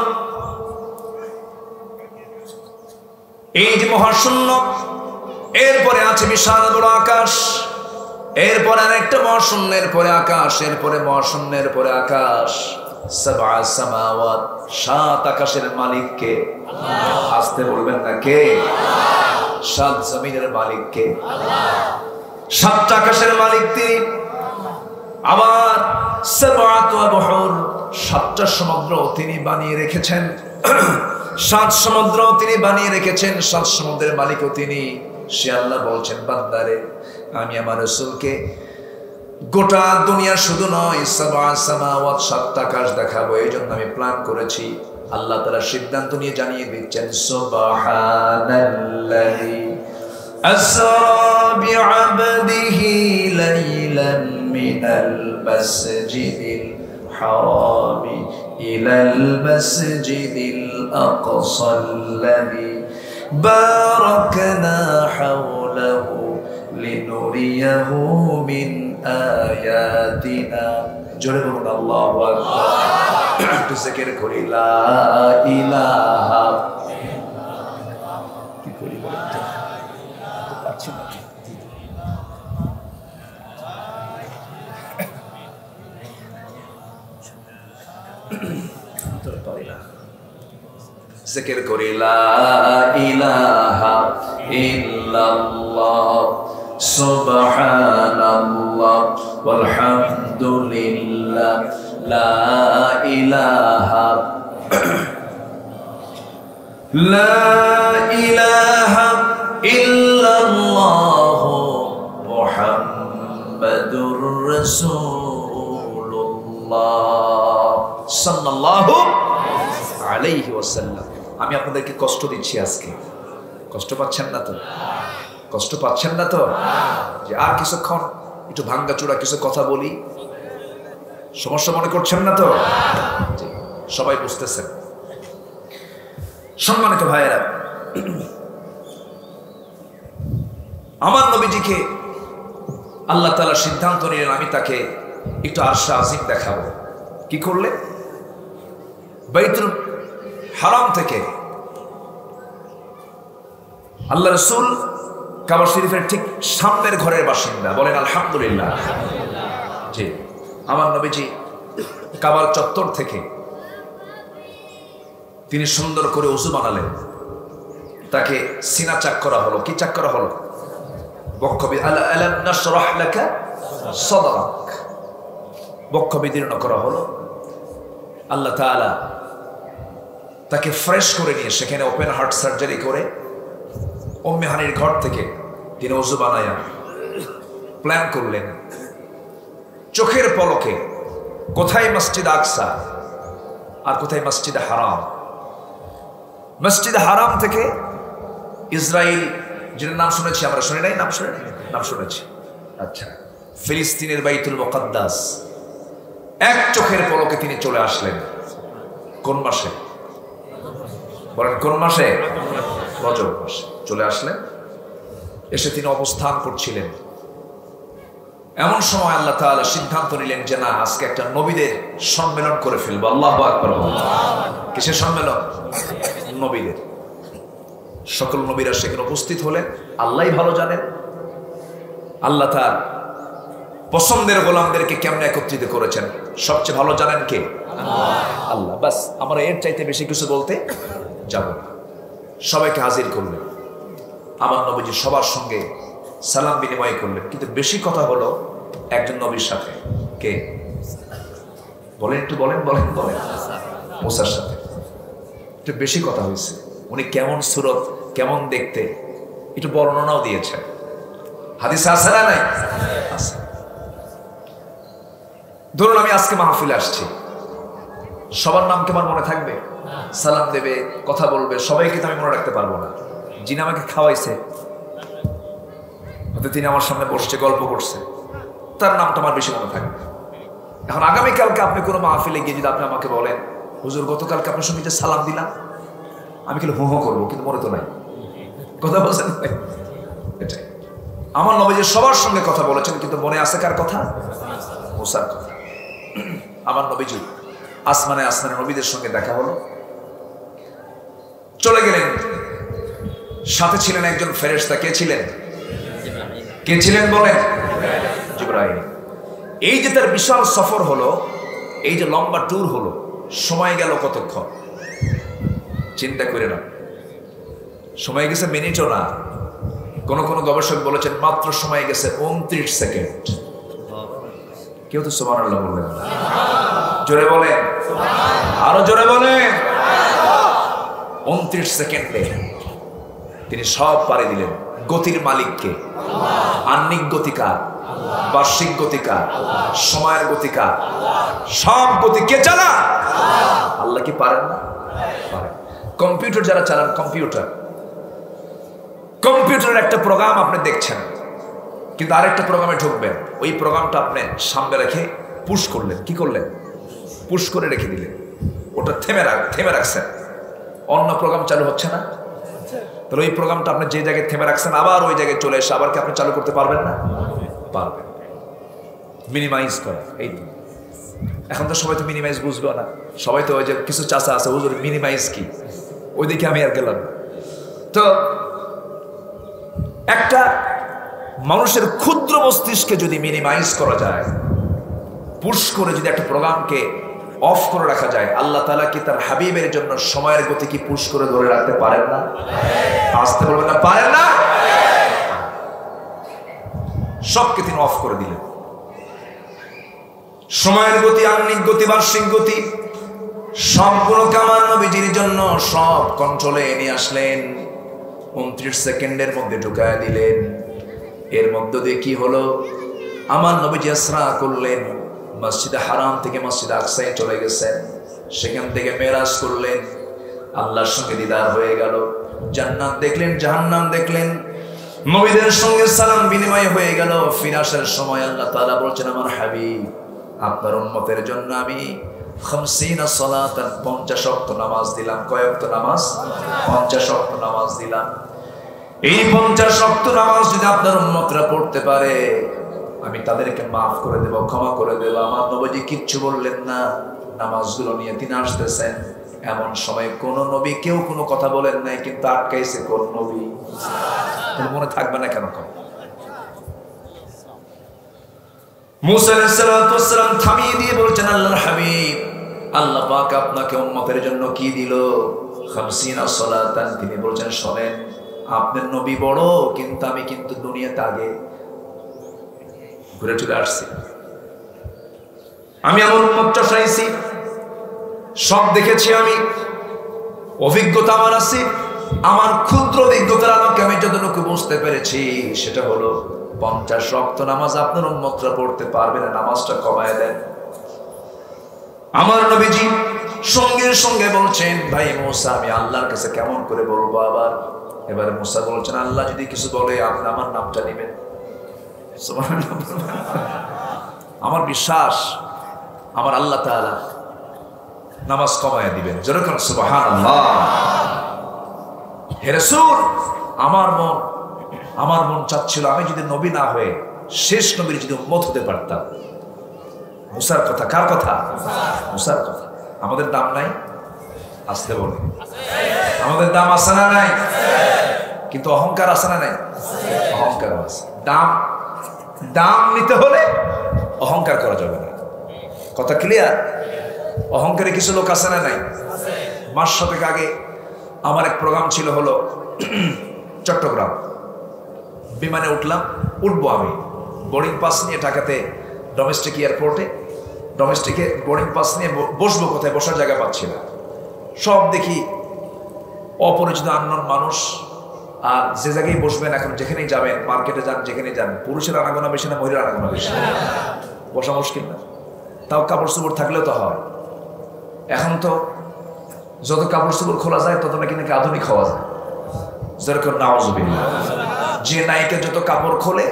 এই যে মহাশূন্য, এরপরে আছে বিশাল বড় আকাশ, এরপরে আরেকটা মহাশূন্য, এরপরে আকাশ, এরপরে মহাশূন্যের পরে আকাশ। সাবআ সামাওয়াত, ৭ আকাশের মালিক কে? আল্লাহ। আসতে বলবেন না কে? ৭ জমিনের মালিক কে? আল্লাহ। ৭টা আকাশের মালিক তিনি। আবার সাবআতু আবহুর, ৭টা সমুদ্র তিনি বানিয়ে রেখেছেন। ৭ সমুদ্র তিনি বানিয়ে রেখেছেন, ৭ সমুদ্রের মালিকও তিনি। সে আল্লাহ বলছেন, বান্দারে আমি আমার রাসূলকে গোটা দুনিয়া শুধু নয়, সাবআ সামাওয়াত, ৭টা আকাশ দেখাবো, এই জন্য আমি প্ল্যান করেছি। আল্লাহ তাআলা সিদ্ধান্ত নিয়ে জানিয়ে দিচ্ছেন, সুবহানাল্লাযী আসরা বিআবদিহি লাইলান মিনাল মাসজিদিল হারামি ইলাল মাসজিদিল আকসাল্লাযী বারাকনা হাওলাহু লিনুরিয়াহু মিন আয়াতিনা। জোরে বলুন আল্লাহু আকবার। একটু জিকির করি, লা ইলাহা ইল্লাল্লাহ। কি করি বলেন তো? পারছি না। জিকির করি, লা ইলাহা ইল্লাল্লাহ সুবহানাল্লাহ ওয়ালহামদুলিল্লাহ লা ইলাহা ইল্লাল্লাহ মুহাম্মাদুর রাসূলুল্লাহ সাল্লাল্লাহু আলাইহি ওয়াসাল্লাম। আমি আপনাদেরকে কষ্ট দিচ্ছি আজকে, কষ্ট পাচ্ছেন না তো? কষ্ট পাচ্ছেন না তো? যে আর কিছুক্ষণ একটু ভাঙ্গাচোরা কিছু কথা বলি, সমস্যা মনে করছেন না তো? সবাই বুঝতেছেন। সম্মানিত ভাইয়েরা, আমার নবীজিকে আল্লাহ তাআলা সিদ্ধান্ত নিলেন আমি তাকে একটু আরশে আজিম দেখাবো। কি করলে? বাইতুল হারাম থেকে আল্লাহ রাসূল কাবা শরীফের ঠিক সামনের ঘরের বাসিন্দা, বলেন আলহামদুলিল্লাহ। জি, আমার নবীজি কাবার চত্বর থেকে তিনি সুন্দর করে ওযু বানালেন, তাকে সিনা চাক করা হলো। কি চাক করা হলো? বক্ষ আলাম নাশরাহ লাকা সাদরাক, বক্ষ বিদীর্ণ করা হলো। আল্লাহ তাআলা তাকে ফ্রেশ করে নিয়ে সেখানে ওপেন হার্ট সার্জারি করে উম্মে হানির ঘর থেকে তিনি ওযু বানায়া প্ল্যান করলেন চোখের পলকে কোথায় মসজিদ আকসা আর কোথায় মসজিদ হারাম। মসজিদ হারাম থেকে ইসরায়েল, যেটার নাম শুনেছি আমরা, শুনি নাই? নাম শুনে নাম শুনেছি। আচ্ছা, ফিলিস্তিনের বাইতুল মুকাদ্দাস এক চোখের পলকে তিনি চলে আসলেন। কোন মাসে? বলেন কোন মাসে? রজব মাসে চলে আসলেন। এসে তিনি অবস্থান করছিলেন। এমন সময় আল্লাহ তাআলা সিদ্ধান্ত নিলেন যে না, আজকে একটা নবীদের সম্মেলন করে ফেলবো। আল্লাহু আকবার। কিসের সম্মেলন? নবীদের। সকল নবীরা সেখানে উপস্থিত হলেন। আল্লাহই ভালো জানেন আল্লাহ তার পছন্দের গোলামদেরকে কেমনে একত্রিত করেছেন, সবচেয়ে ভালো জানেন কে? আল্লাহ। বাস, আমরা এর চাইতে বেশি কিছু বলতে যাব না। সবাইকে হাজির করলেন। আমার নবীজি সবার সঙ্গে সালাম বিনিময় করলেন, কিন্তু বেশি কথা হলো একজন নবীর সাথে। কে বলেন, একটু বলেন বলেন বলেন। মুসার সাথে একটু বেশি কথা হয়েছে। উনি কেমন সুরত, কেমন দেখতে, একটু বর্ণনাও দিয়েছেন। হাদিসে আছে না নাই? আছে। ধরুন আমি আজকে মাহফিলে আসছি, সবার নাম কি আমার মনে থাকবে? সালাম দেবে, কথা বলবে, সবাইকে তো আমি মনে রাখতে পারবো না। যিনি আমাকে খাওয়াইছে, হয়তো তিনি আমার সামনে বসছে, গল্প করছে, তার নামটা আমার বেশি মনে থাকবে। এখন আগামীকালকে আপনি কোনো মাহফিলে গিয়ে যদি আপনি আমাকে বলেন, হুজুর গতকালকে আপনার সঙ্গে যে সালাম দিলাম, আমি কিন্তু হো হো করবো, কিন্তু মনে তো নাই। কথা বলছেন? এটাই আমার নবী যে সবার সঙ্গে কথা বলেছেন, কিন্তু মনে আছে কার কথা? মুসার কথা। আমার নবীজি আসমানে নবীদের সঙ্গে দেখা হলো, চলে গেলেন। সাথে ছিলেন একজন ফেরেশতা। কে ছিলেন? কে ছিলেন বলেন? জিবরাইল। এই যে তার বিশাল সফর হলো, এই যে লম্বা ট্যুর হলো, সময় গেল কতক্ষণ চিন্তা করে না। সময় গেছে মিনিটও না। কোন কোন গবেষক বলেছেন মাত্র সময় গেছে 29 সেকেন্ড। কেউ তো সুবহানাল্লাহ বললেন না। জোরে বলেন, আরো জোরে বলেন। 29 সেকেন্ডে তিনি সব পাড়ি দিলেন। গতির মালিককে? আহ্নিক গতিকার, বার্ষিক গতিকার, সময়ের গতিকার, সব গতি কে চালান? আল্লাহ কি পারেন না? পারেন। কম্পিউটার যারা চালান, কম্পিউটারের একটা প্রোগ্রাম আপনি দেখছেন, কিন্তু আরেকটা প্রোগ্রামে ঢুকবেন, ওই প্রোগ্রামটা আপনি সামনে রেখে পুশ করলেন। কি করলেন? পুশ করে রেখে দিলেন, ওটা থেমে রাখছেন, অন্য প্রোগ্রাম চালু হচ্ছে না। তাহলে ওই প্রোগ্রামটা আপনি যে জায়গায় থেমে রাখছেন, আবার ওই জায়গায় চলে এসে আবার কি আপনি চালু করতে পারবেন না? পারবেন। মিনিমাইজ করা, এই তো। এখন তো সবাই তো মিনিমাইজ বুঝবে না। সবাই তো ওই যে কিছু চাচা আছে, হুজুর মিনিমাইজ কি, ওইদিকে আমি আর গেলাম। তো একটা মানুষের ক্ষুদ্র মস্তিষ্কে যদি মিনিমাইজ করা যায়, পুশ করে যদি একটা প্রোগ্রামকে অফ করে রাখা যায়, আল্লাহ তাআলা কি তার হাবিবের জন্য সময়ের গতি কি পুশ করে ধরে রাখতে পারেন না? আসতে বলবেন না, পারেন না? সবকে তিনি অফ করে দিলেন। সময়ের গতি, আহ্নিক গতি, বার্ষিক গতি সবগুলো আমার নবীজির জন্য সব কন্ট্রোলে নিয়ে আসলেন। 29 সেকেন্ডের মধ্যে ঢুকায় দিলেন। এর মধ্যে দিয়ে কি হলো? আমার নবীজি ইসরা করলেন, মসজিদে হারাম থেকে মসজিদে আকসায় চলে গেছেন, সেখান থেকে মেরাজ করলেন, আল্লাহর সঙ্গে দিদার হয়ে গেল, জান্নাত দেখলেন, জাহান্নাম দেখলেন, নবীদের সঙ্গে সালাম বিনিময় হয়ে গেল। ফিরাসের সময় আল্লাহ তাআলা বলছেন, আমার হাবিব আপনার উম্মতের জন্য আমি 50 সালাতান 50 ওয়াক্ত নামাজ দিলাম। কয় ওয়াক্ত নামাজ? 50 ওয়াক্ত নামাজ দিলাম। এই 50 ওয়াক্ত নামাজ যদি আপনার উম্মতরা পড়তে পারে, আমি তাদেরকে মাফ করে দেব, ক্ষমা করে দেব। আমার নবীজি কিচ্ছু বললেন না। নামাজগুলো নিয়ে তিনি আসতেছেন, এমন সময় কোন নবী কেউ কোনো কথা বলেন নাই, কিন্তু আটকাইছে কোন নবী? মনে থাকবে না কেন? মুসা আলাইহিস সালাম থামিয়ে দিয়ে বলছেন, আল্লাহর হাবিব, আল্লাহ পাক আপনাকে উম্মতের জন্য কি দিল? 50 সালাতান। তিনি বলছেন, শোনেন, আপনার নবী বড়, কিন্তু আমি কিন্তু দুনিয়াতে আগে ঘুরে চলে আসছি। আমি আমার উম্মত চাইছি, সব দেখেছি, আমি অভিজ্ঞতা আমার আছে। আমার ক্ষুদ্র অভিজ্ঞতার আলোকে আমি যতটুকু বুঝতে পেরেছি, সেটা হলো 50 ওয়াক্ত নামাজ আপনার উম্মতরা পড়তে পারবে না, নামাজটা কমায় দেন। আমার নবীজি সঙ্গে সঙ্গে বলছেন, ভাই মুসা, আমি আল্লাহর কাছে কেমন করে বলবো আবার? এবারে মুসা বলছেন, আল্লাহ যদি কিছু বলে আপনি আমার নামটা নেবেন। আমার বিশ্বাস আমার আল্লাহ তাআলা নামাজ কমায় দিবেন। যেরকম সুবহানাল্লাহ। হে রাসূল, আমার মন চাচ্ছিল আমি যদি নবী না হয়ে শেষ নবীর যদি উম্মত হতে পারতাম। মুসার কথা। কার কথা? মুসার কথা। আমাদের দাম নাই? আসতে বলে আমাদের দাম আছে না নাই? কিন্তু অহংকার আছে না নাই? অহংকার আছে। দাম নিতে হলে অহংকার করা যাবে না। কথা ক্লিয়ার? অহংকারে কিছু লোক আছে না নাই? মাস 7 আগে আমার এক প্রোগ্রাম ছিল হলো চট্টগ্রাম। বিমানে উঠবো আমি বোর্ডিং পাস নিয়ে ঢাকাতে ডোমেস্টিক এয়ারপোর্টে, ডোমেস্টিকে বোর্ডিং পাস নিয়ে বসবো, কোথায় বসার জায়গা পাচ্ছি না। সব দেখি অপরিচিত আননোন মানুষ। আর যে জায়গায় বসবেন, এখন যেখানেই যাবেন, মার্কেটে যান, যেখানেই যান, পুরুষের আনাগোনা বেশি না মহিলার আনাগোনা বেশি? বসা মুশকিল না, তাও কাপড় চোপড় থাকলেও তো হয়। এখন তো যত কাপড় চোপড় খোলা যায় তত নাকি আধুনিক হওয়া যায়। যেরকম নাউজুবিল্লাহ, যে নায়িকা যত কাপড় খোলে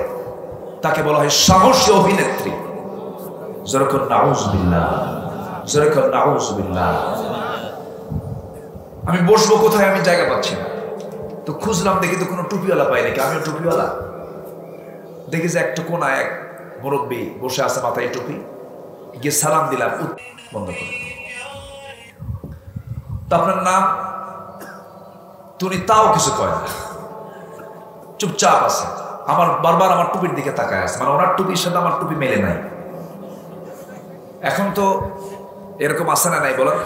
তাকে বলা হয় সাহসী অভিনেত্রী। যেরকম নাউজুবিল্লাহ, যেরকম নাউজুবিল্লাহ। আমি বসবো কোথায়, আমি জায়গা পাচ্ছি না। তো খুঁজলাম, দেখি তো কোনো টুপিওয়ালা পাই নাকি। আমিও টুপিওয়ালা, দেখি যে একটা কোনায় এক মুরব্বী বসে আছে, মাথায় টুপি। গিয়ে সালাম দিলাম, বন্ধ করে। তো আপনার নাম? তুমি তাও কিছু কয় না, চুপচাপ আছে। আমার বারবার আমার টুপির দিকে তাকায় আছে, মানে ওনার টুপির সাথে আমার টুপি মেলে নাই। এখন তো এরকম আসে না নাই বলেন?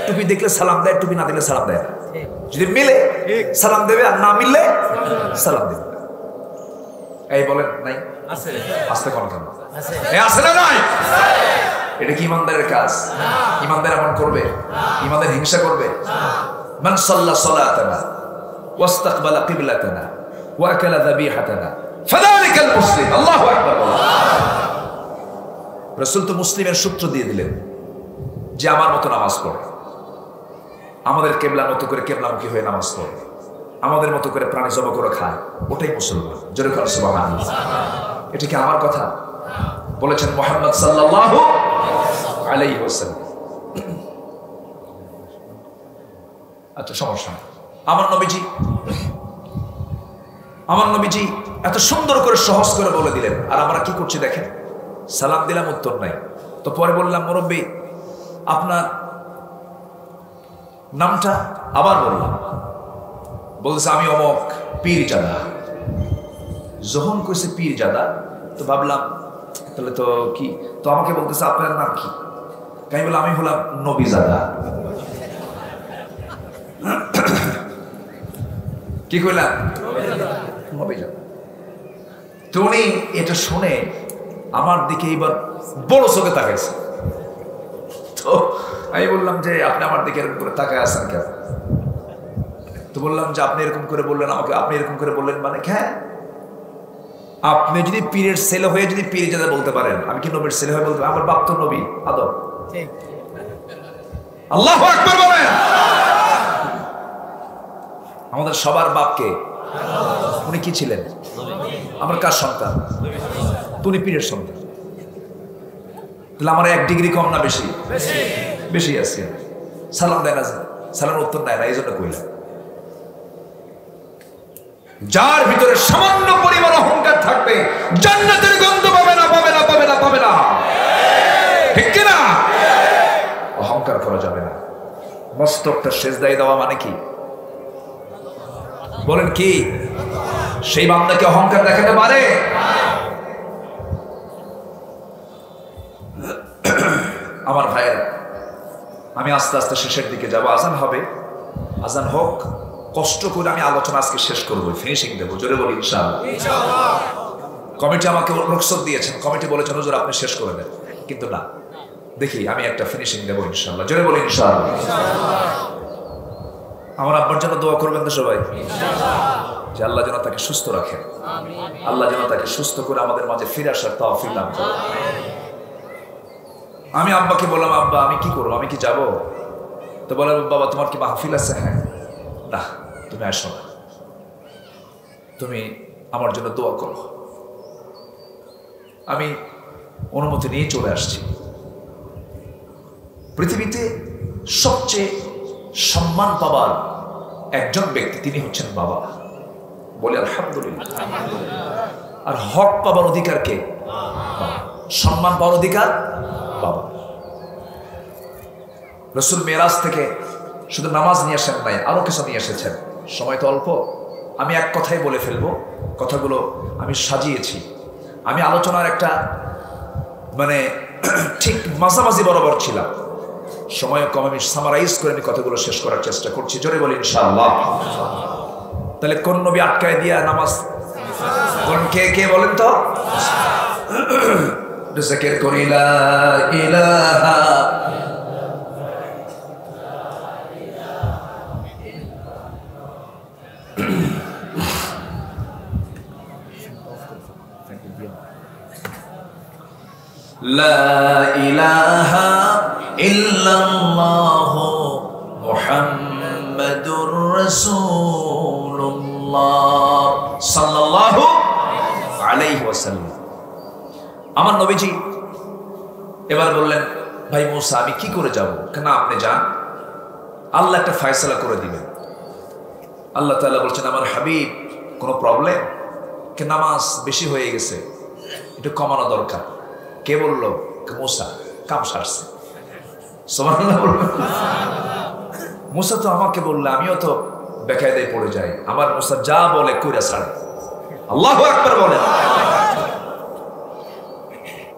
টুপি দেখলে সালাম দেয়, টুপি না দেখলে সালাম দেয় না। যদি মিলে সালাম দেবে, আর না মিললে সালাম দেবে। এই বলেন নাই? আসতে কোন কেন আসে না? নাই, এটা কি ইমানদারের কাজ? ইমানদার এমন করবে? ইমানদার হিংসা করবে? মান সাল্লা সালাতানা ওয়াস্তাকবালা কিবলাতানা ওয়া আকালা যাবিহাতানা ফাযালিকাল মুসলিম। আল্লাহু আকবার। রাসূল তো মুসলিমের সূত্র দিয়ে দিলেন যে আমার মতো নামাজ পড়ে, আমাদের কেবলা মতো করে কেবলামুখী হয়ে নামাজ পড়ে, আমাদের মতো করে প্রাণী জবাই করে খায়, ওটাই মুসলমান। জোরে বলেন সুবহানাল্লাহ। এটা কি আমার কথা? বলেছেন মুহাম্মদ সাল্লাল্লাহু আলাইহি ওয়াসাল্লাম। আচ্ছা, সমস্যা না। আমার নবীজি এত সুন্দর করে সহজ করে বলে দিলেন, আর আমরা কি করছি দেখেন। সালাম দিলাম, উত্তর নাই। তো পরে বললাম, মুরব্বী আপনার নামটা? আবার বললাম, বলছে আমি অমক পীরজাদা। যখন কইছে পীরজাদা, তো ভাবলাম তাহলে তো কি, তো আমাকে বলতেছে আপনার নাম কি? আমি বললাম আমি হলাম নবীজাদা। কি কইলাম? নবীজাদা। তো উনি এটা শুনে আমার দিকে এবার বড় চোখে তাকাইছে। তো আমি বললাম যে আপনি আমার দিকে এরকম করে তাকায় আছেন কেন? তো বললাম যে আপনি এরকম করে বললেন আমাকে, আপনি এরকম করে বললেন মানে? হ্যাঁ, আপনি যদি পীরের ছেলে হয়ে যদি পীরজাদা বলতে পারেন, আমি কি নবীর ছেলে হয়ে বলতে পারি? আমার বাপ তো নবী আদম। আল্লাহু আকবার বলেন। আমাদের সবার বাপকে উনি কি ছিলেন? আমার কার সন্তান? তুমি পীরের সন্তান। তাহলে আমার 1 ডিগ্রি কম না বেশি? বেশি আছে। সালাম দেয় না, সালাম উত্তর দেয় না, এই জন্য কইলাম। যার ভিতরে সামান্য পরিমাণ অহংকার থাকবে, জান্নাতের গন্ধ পাবে না, পাবে না, পাবে না, পাবে না। ঠিক কিনা? অহংকার করা যাবে না। মস্তকটা সেজদায় দেওয়া মানে কি বলেন? কি সেই বান্দাকে অহংকার দেখাতে পারে? আমার ভাইয়েরা, আমি আস্তে আস্তে শেষের দিকে যাব। আজান হবে, আজান হোক, কষ্ট করে আমি আলোচনা আজকে শেষ করবো, ফিনিশিং দেবো। জোরে বলি ইনশাআল্লাহ। কমিটি আমাকে রুখসত দিয়েছেন, কমিটি বলেছেন হুজুর আপনি শেষ করে দেন, কিন্তু না, দেখি আমি একটা ফিনিশিং দেবো ইনশাআল্লাহ। জোরে বলি ইনশাআল্লাহ। আমার আব্বার জন্য দোয়া করবেন তো সবাই, যে আল্লাহ যেন তাকে সুস্থ রাখেন, আল্লাহ যেন তাকে সুস্থ করে আমাদের মাঝে ফিরে আসার তৌফিক দান করেন। আমি আব্বাকে বললাম, আব্বা আমি কি করবো, আমি কি যাব? তো বললাম, বাবা তোমার কি মাহফিল আছে? হ্যাঁ। না, তুমি আসো না, তুমি আমার জন্য দোয়া করো। আমি অনুমতি নিয়ে চলে আসছি। পৃথিবীতে সবচেয়ে সম্মান পাবার একজন ব্যক্তি, তিনি হচ্ছেন বাবা। বলে আলহামদুলিল্লাহ। আর হক পাবার অধিকার কে? সম্মান পাওয়ার অধিকার বাবা। রাসূল মেরাজ থেকে শুধু নামাজ নিয়ে আসেন নাই, আরো কিছু নিয়ে এসেছেন। সময় তো অল্প, আমি এক কথাই বলে ফেলবো। কথাগুলো আমি সাজিয়েছি। আমি আলোচনার একটা মানে ঠিক মাঝামাঝি বরাবর ছিলাম, সময় কম। আমি সামারাইজ করে আমি কথাগুলো শেষ করার চেষ্টা করছি। জোরে বলি ইনশাআল্লাহ। তাহলে কোন নবী আটকায় দিয়া নামাজ কোন কে কে বলেন তো? জিকির করি লা ইলাহা লা ইলাহা ইল্লাল্লাহ মুহাম্মাদুর রাসূলুল্লাহ সাল্লাল্লাহু আলাইহি ওয়াসাল্লাম। আমার নবীজি এবার বললেন, ভাই মুসা আমি কি করে যাব? কেন আপনি যান, আল্লাহ একটা ফয়সালা করে দিবেন। আল্লাহ তাআলা বলছেন, আমার হাবিব কোনো প্রবলেম? কে নামাজ বেশি হয়ে গেছে, একটু কমানো দরকার। কে বললো? মুসা। কাম সারছে। সুবহানাল্লাহ বলবেন। মুসা তো আমাকে বললে আমিও তো বেকায়দায় পড়ে যাই। আমার মুসা যা বলে কইরা ছাড়ে। আল্লাহু আকবার বলেন।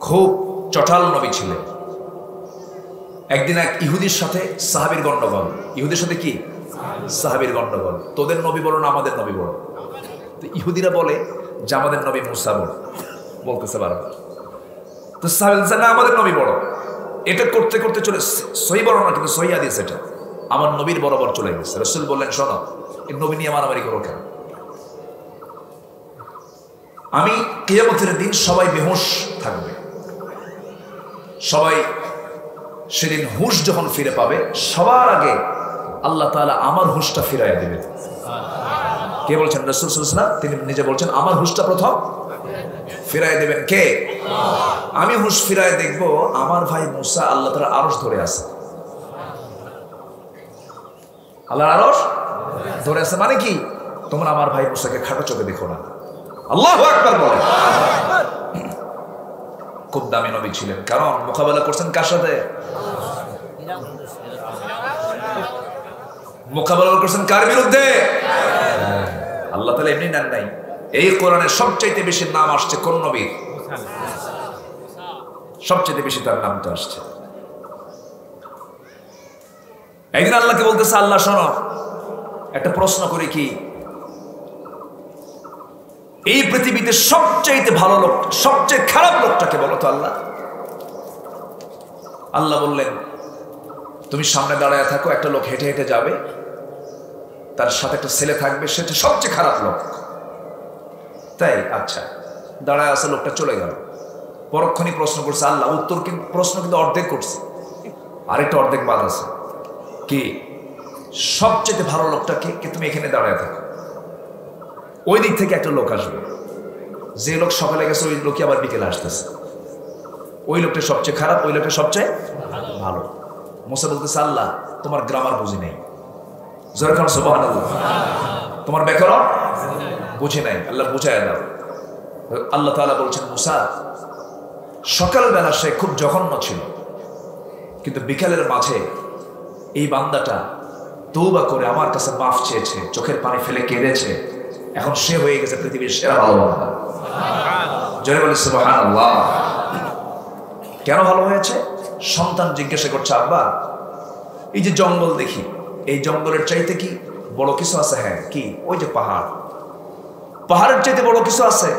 খুব চটাল নবী ছিলেন। একদিন এক ইহুদির সাথে সাহাবীর গন্ডগোল। ইহুদির সাথে কি? সাহাবীর গন্ডগোল। তোদের নবী বড় না আমাদের নবী বড়? তো ইহুদিরা বলে যে আমাদের নবী মুসা বড়, বলতেছে বারবার। তো সাহাবী বলছে না আমাদের নবী বড়। এটা করতে করতে চলে, সহি বড় না কিন্তু সহি হাদিস এটা, আমার নবীর বরাবর চলে গেছে। রাসূল বললেন, শোনো এই নবী নিয়ে মারামারি করো কেন? আমি কিয়ামতের দিন সবাই বেহুশ থাকবে, সবাই সেদিন হুশ যখন ফিরে পাবে, সবার আগে আল্লাহ তাআলা আমার হুশটা ফিরাইয়া দিবেন। কে বলছেন? রাসূল সাল্লাল্লাহু আলাইহি ওয়াসাল্লাম। তিনি নিজে বলছেন আমার হুশটা প্রথম ফিরাইয়া দিবেন কে? আমি হুশ ফিরাইয়া দেখব আমার ভাই মুসা আল্লাহ তাআলা আরশ ধরে আছে। আল্লাহর আরশ ধরে আছে মানে কি? তোমরা আমার ভাই মুসাকে খাটো চোখে দেখো না। আল্লাহু আকবার বলেন। খুব দামি নবী ছিলেন, কারণ মোকাবেলা করছেন কার সাথে? মোকাবেলা করছেন কার বিরুদ্ধে? আল্লাহ তাআলা এমনি নেন নাই। এই কোরআনে সবচাইতে বেশি নাম আসছে কোন নবীর? সবচাইতে বেশি তার নামটা আসছে। একদিন আল্লাহকে বলতেছে, আল্লাহ শোনো একটা প্রশ্ন করি, কি এই পৃথিবীতে সবচাইতে ভালো লোক, সবচেয়ে খারাপ লোকটাকে বলো তো আল্লাহ? আল্লাহ বললেন, তুমি সামনে দাঁড়ায় থাকো, একটা লোক হেঁটে হেঁটে যাবে, তার সাথে একটা ছেলে থাকবে, সেটা সবচেয়ে খারাপ লোক। তাই আচ্ছা, দাঁড়ায় আছে, লোকটা চলে গেল। পরক্ষণই প্রশ্ন করছে আল্লাহ, উত্তর কিন্তু প্রশ্ন কিন্তু অর্ধেক করছে, আরেকটা অর্ধেক বাদ আছে। কি সবচেয়ে ভালো লোকটাকে? কে তুমি এখানে দাঁড়ায় থাকো, ওই দিক থেকে একটা লোক আসবে, যে লোক সকালে গেছে ওই লোকই আবার বিকেলে আসতেছে। ওই লোকটা সবচেয়ে খারাপ, ওই লোকটা সবচেয়ে ভালো। মুসা বলতেছে, আল্লাহ তোমার গ্রামার বুঝি নেই। জোরে খান সুবহানাল্লাহ। তোমার ব্যাকরণ বুঝে নাই, আল্লাহ বুঝায় দাও। আল্লাহ তাআলা বলছেন, মুসা সকালবেলা সে খুব জঘন্য ছিল, কিন্তু বিকালের মাঝে এই বান্দাটা তওবা করে আমার কাছে মাফ চেয়েছে, চোখের পানি ফেলে কেঁদেছে, এখন সে হয়ে গেছে পৃথিবীর সেরা ভালো বান্দা। জোরে বলে সুবহানাল্লাহ। কেন ভালো হয়েছে? সন্তান জিজ্ঞাসা করছে, আব্বা এই যে জঙ্গল দেখি, এই জঙ্গলের চাইতে কি বড় কিছু আছে? হ্যাঁ। কি? ওই যে পাহাড়। পাহাড়ের চাইতে বড় কিছু আছে?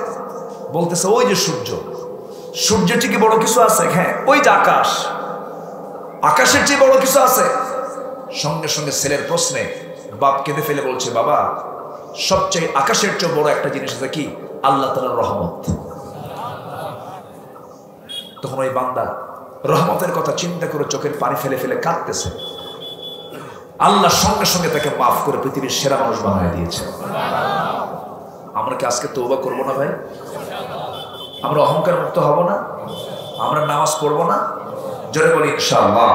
বলতেছে ওই যে সূর্য। সূর্যের চেয়ে কি বড় কিছু আছে? হ্যাঁ। ওই যে আকাশ। আকাশের চেয়ে বড় কিছু আছে? সঙ্গে সঙ্গে ছেলের প্রশ্নে বাপ কেঁদে ফেলে বলছে, বাবা সবচেয়ে আকাশের চেয়ে বড় একটা জিনিস আছে, কি? আল্লাহ তাআলার রহমত। তখন ওই বান্দা রহমতের কথা চিন্তা করে চোখের পানি ফেলে ফেলে কাঁদতেছে। আল্লাহ সঙ্গে সঙ্গে তাকে মাফ করে পৃথিবীর সেরা মানুষ বানিয়ে দিয়েছে। আমরা কি আজকে তওবা করবো না ভাই? আমরা অহংকার মুক্ত হব না? আমরা নামাজ পড়বো না? জোরে বলি ইনশাআল্লাহ।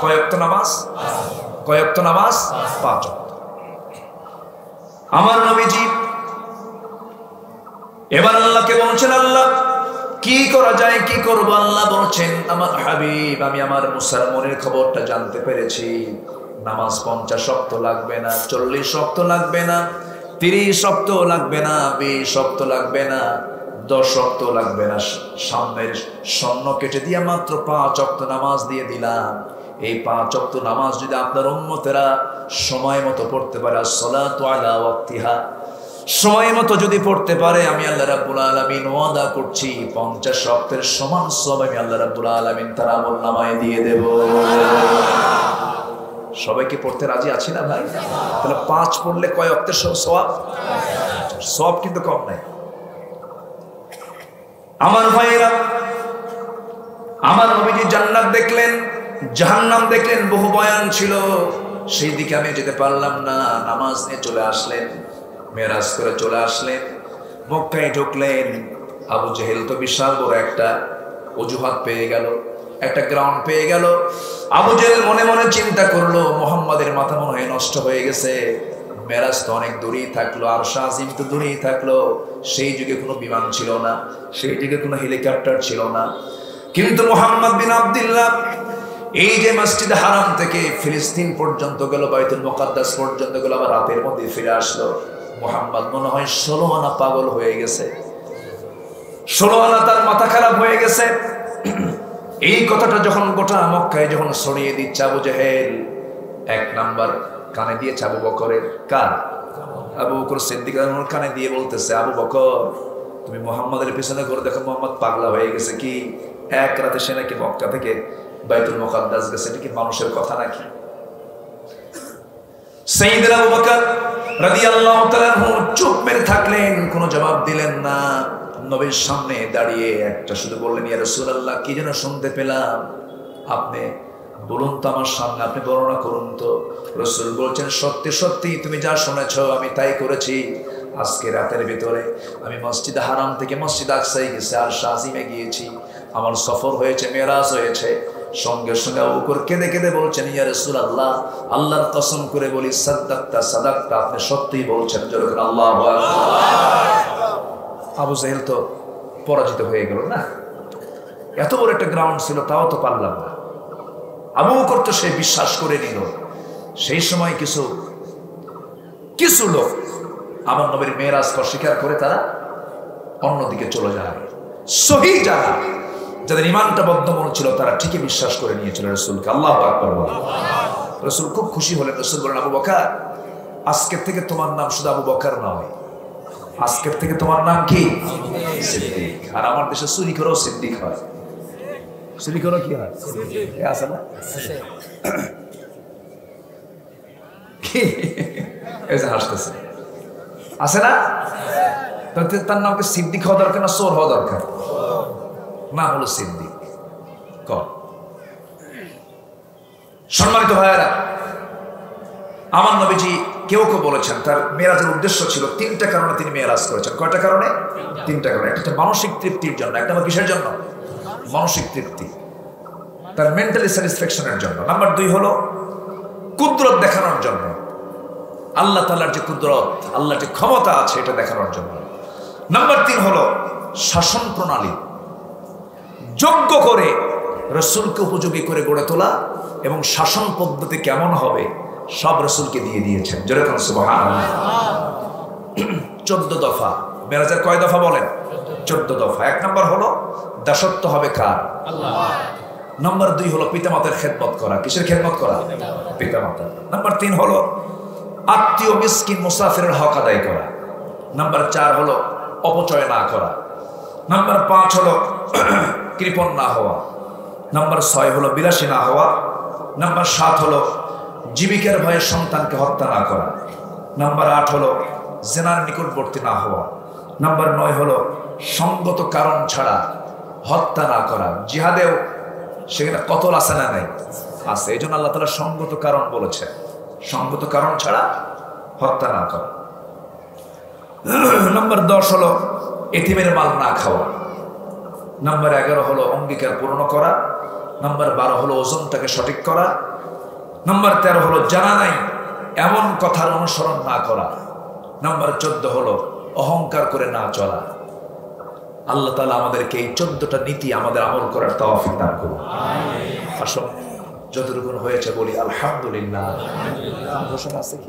কয় ওয়াক্ত নামাজ? কয় ওয়াক্ত নামাজ? 5 ওয়াক্ত। আমার নবীজি এবার আল্লাহকে বলছেন, আল্লাহ কি করা যায়, কি করবো? আল্লাহ বলছেন, আমার হাবিব আমি আমার মুসার মনের খবরটা জানতে পেরেছি। নামাজ 50 ওয়াক্ত লাগবে না, 40 ওয়াক্ত লাগবে না, 30 ওয়াক্ত লাগবে না, 20 ওয়াক্ত লাগবে না, 10 ওয়াক্ত লাগবে না। সামনের স্বর্ণ কেটে দিয়ে মাত্র 5 ওয়াক্ত নামাজ দিয়ে দিলাম। এই 5 ওয়াক্ত নামাজ যদি আপনার উম্মতেরা সময় মতো পড়তে পারে, আসসালাতু আলা ওয়াক্তিহা, সময় মতো যদি পড়তে পারে আমি আল্লাহ রাব্বুল আলামিন ওয়াদা করছি 50 ওয়াক্তের সমান সওয়াব আমি আল্লাহ রাব্বুল আলামিন তার আমলনামায় দিয়ে দেব। সবাইকে পড়তে রাজি আছি না ভাই? তাহলে 5 পড়লে কয় ওয়াক্তের সওয়াব? সওয়াব কিন্তু কম নাই। আমার ভাইরা, আমার নবীজি জান্নাত দেখলেন, জাহান্নাম দেখলেন, বহু বয়ান ছিল, সেই দিকে আমি যেতে পারলাম না। নামাজ নিয়ে চলে আসলেন, মেরাজ করে চলে আসলেন, মক্কায় ঢুকলেন। আবু জেহেল তো বিশাল বড় একটা অজুহাত পেয়ে গেল, একটা গ্রাউন্ড পেয়ে গেল। আবু জেহেল মনে মনে চিন্তা করলো, মোহাম্মদের মাথা মনে হয় নষ্ট হয়ে গেছে। মেরাজ তো অনেক দূরেই থাকলো, আর শাহিম তো দূরেই থাকলো। সেই যুগে কোনো বিমান ছিল না, সেই যুগে কোনো হেলিকপ্টার ছিল না। কিন্তু মুহাম্মদ বিন আব্দুল্লাহ এই যে মসজিদ হারাম থেকে ফিলিস্তিন পর্যন্ত গেল, বাইতুল মুকাদ্দাস পর্যন্ত গেল, আবার রাতের মধ্যে ফিরে আসলো। মুহাম্মদ মনে হয় 16 আনা পাগল হয়ে গেছে, 16 আনা তার মাথা খারাপ হয়ে গেছে। এই কথাটা যখন গোটা মক্কায় যখন ছড়িয়ে দিচ্ছে, আবু জেহেল 1 নাম্বার কানে দিয়েছে আবু বকরের। কার? আবু বকর সিদ্দিকের কানে দিয়ে বলতেছে, আবু বকর তুমি মুহাম্মাদের পিছনে করে দেখো, মুহাম্মদ পাগলা হয়ে গেছে। কি এক রাতে সে নাকি মক্কা থেকে বাইতুল মুকাদ্দাস গেছে, এটা কি মানুষের কথা নাকি? সাইয়েদনা আবু বকর রাদিয়াল্লাহু তাআলা চুপ মেরে থাকলেন, কোনো জবাব দিলেন না। নবীর সামনে দাঁড়িয়ে একটা শুধু বললেন, ইয়া রাসূলুল্লাহ কি যেন শুনতে পেলাম, আপনি বলুন তো আমার সামনে, আপনি বর্ণনা করুন তো। রাসূল বলছেন, সত্যি সত্যি তুমি যা শুনেছো আমি তাই করেছি। আজকে রাতের ভিতরে আমি মসজিদ হারাম থেকে মসজিদ আকসায় গেছি, আর শাহিমে গিয়েছি, আমার সফর হয়েছে, মেরাজ হয়েছে। সঙ্গে সঙ্গে আবু বকর কেঁদে কেঁদে বলছেন, ইয়া রাসূলুল্লাহ আল্লাহর কসম করে বলি, সাদাক্তা সাদাক্তা, আপনি সত্যিই বলছেন। যখন আল্লাহু আকবার। আবু জেহেল তো পরাজিত হয়ে গেল না, এত বড় একটা গ্রাউন্ড ছিল, তাও তো পারলাম না। আবু বকর তো সে বিশ্বাস করে নিল। সেই সময় কিছু লোক আমার নবীর মেরাজকে অস্বীকার করে তারা অন্যদিকে চলে যায়। সহি যারা, যাদের ইমানটা বদ্ধমূল ছিল, তারা ঠিকই বিশ্বাস করে নিয়েছিল রাসূলকে। আল্লাহু আকবার বলেন। রাসূল খুব খুশি হলেন। রাসূল বলেন, আবু বকর আজকের থেকে তোমার নাম শুধু আবু বকর নয়, আজকের থেকে তোমার নাম কি? সিদ্দিক। আর আমার দেশে চুরি করেও সিদ্দিক হয়। চুরি করেও কি হয়? আছে না? কি এই যে হাসতেছে, আছে না? তার নামকে সিদ্দিক হওয়া দরকার না চোর হওয়া দরকার? না, হলো সিদ্দিক। সম্মানিত ভাইয়েরা, আমার নবীজি কেউ বলেছেন তার মেরাজের উদ্দেশ্য ছিল 3টা কারণে তিনি মেরাজ করেছেন। কয়টা কারণে? 3টা কারণে। একটা মানসিক তৃপ্তির জন্য, একটা কিসের জন্য? মানসিক তৃপ্তি, তার মেন্টালি স্যাটিসফ্যাকশনের জন্য। নাম্বার 2 হলো কুদরত দেখানোর জন্য, আল্লাহ তাআলার যে কুদরত, আল্লাহর যে ক্ষমতা আছে এটা দেখানোর জন্য। নাম্বার 3 হলো শাসন প্রণালী যোগ্য করে রাসূলকে উপযোগী করে গড়ে তোলা, এবং শাসন পদ্ধতি কেমন হবে সব রাসূলকে দিয়ে দিয়েছেন। যেরকম সুবহানাল্লাহ। 14 দফা মেরাজের কয় দফা বলেন? 14 দফা। 1 নম্বর হলো দাসত্ব হবে কার? আল্লাহ। নাম্বার 2 হলো পিতামাতার খেদমত করা। কিসের খেদমত করা? পিতামাতা। নাম্বার 3 হলো আত্মীয় মিসকিন মুসাফিরের হক আদায় করা। নাম্বার 4 হলো অপচয় না করা। নাম্বার 5 হলো কৃপণ না হওয়া। নাম্বার 6 হলো বিলাসী না হওয়া। নাম্বার 7 হলো জীবিকার ভয়ে সন্তানকে হত্যা না করা। নাম্বার 8 হলো জেনার নিকটবর্তী না হওয়া। নাম্বার 9 হলো সঙ্গত কারণ ছাড়া হত্যা না করা। জিহাদেও সেখানে কতল আছে না নাই? আছে। এই জন্য আল্লাহ তাআলা সঙ্গত কারণ বলেছে, সঙ্গত কারণ ছাড়া হত্যা না করা। নাম্বার 10 হলো এতিমের মাল না খাওয়া। নাম্বার 11 হলো অঙ্গীকার পূর্ণ করা। নাম্বার 12 হলো ওজনটাকে সঠিক করা। নাম্বার 13 হলো জানা নাই এমন কথার অনুসরণ না করা। নাম্বার 14 হলো অহংকার করে না চলা। আল্লাহ তাআলা আমাদেরকে এই 14টা নীতি আমাদের আমল করার তৌফিক দান করুন। আসুন যতটুকু হয়েছে বলি আলহামদুলিল্লাহ। ঘোষণা আছে কি?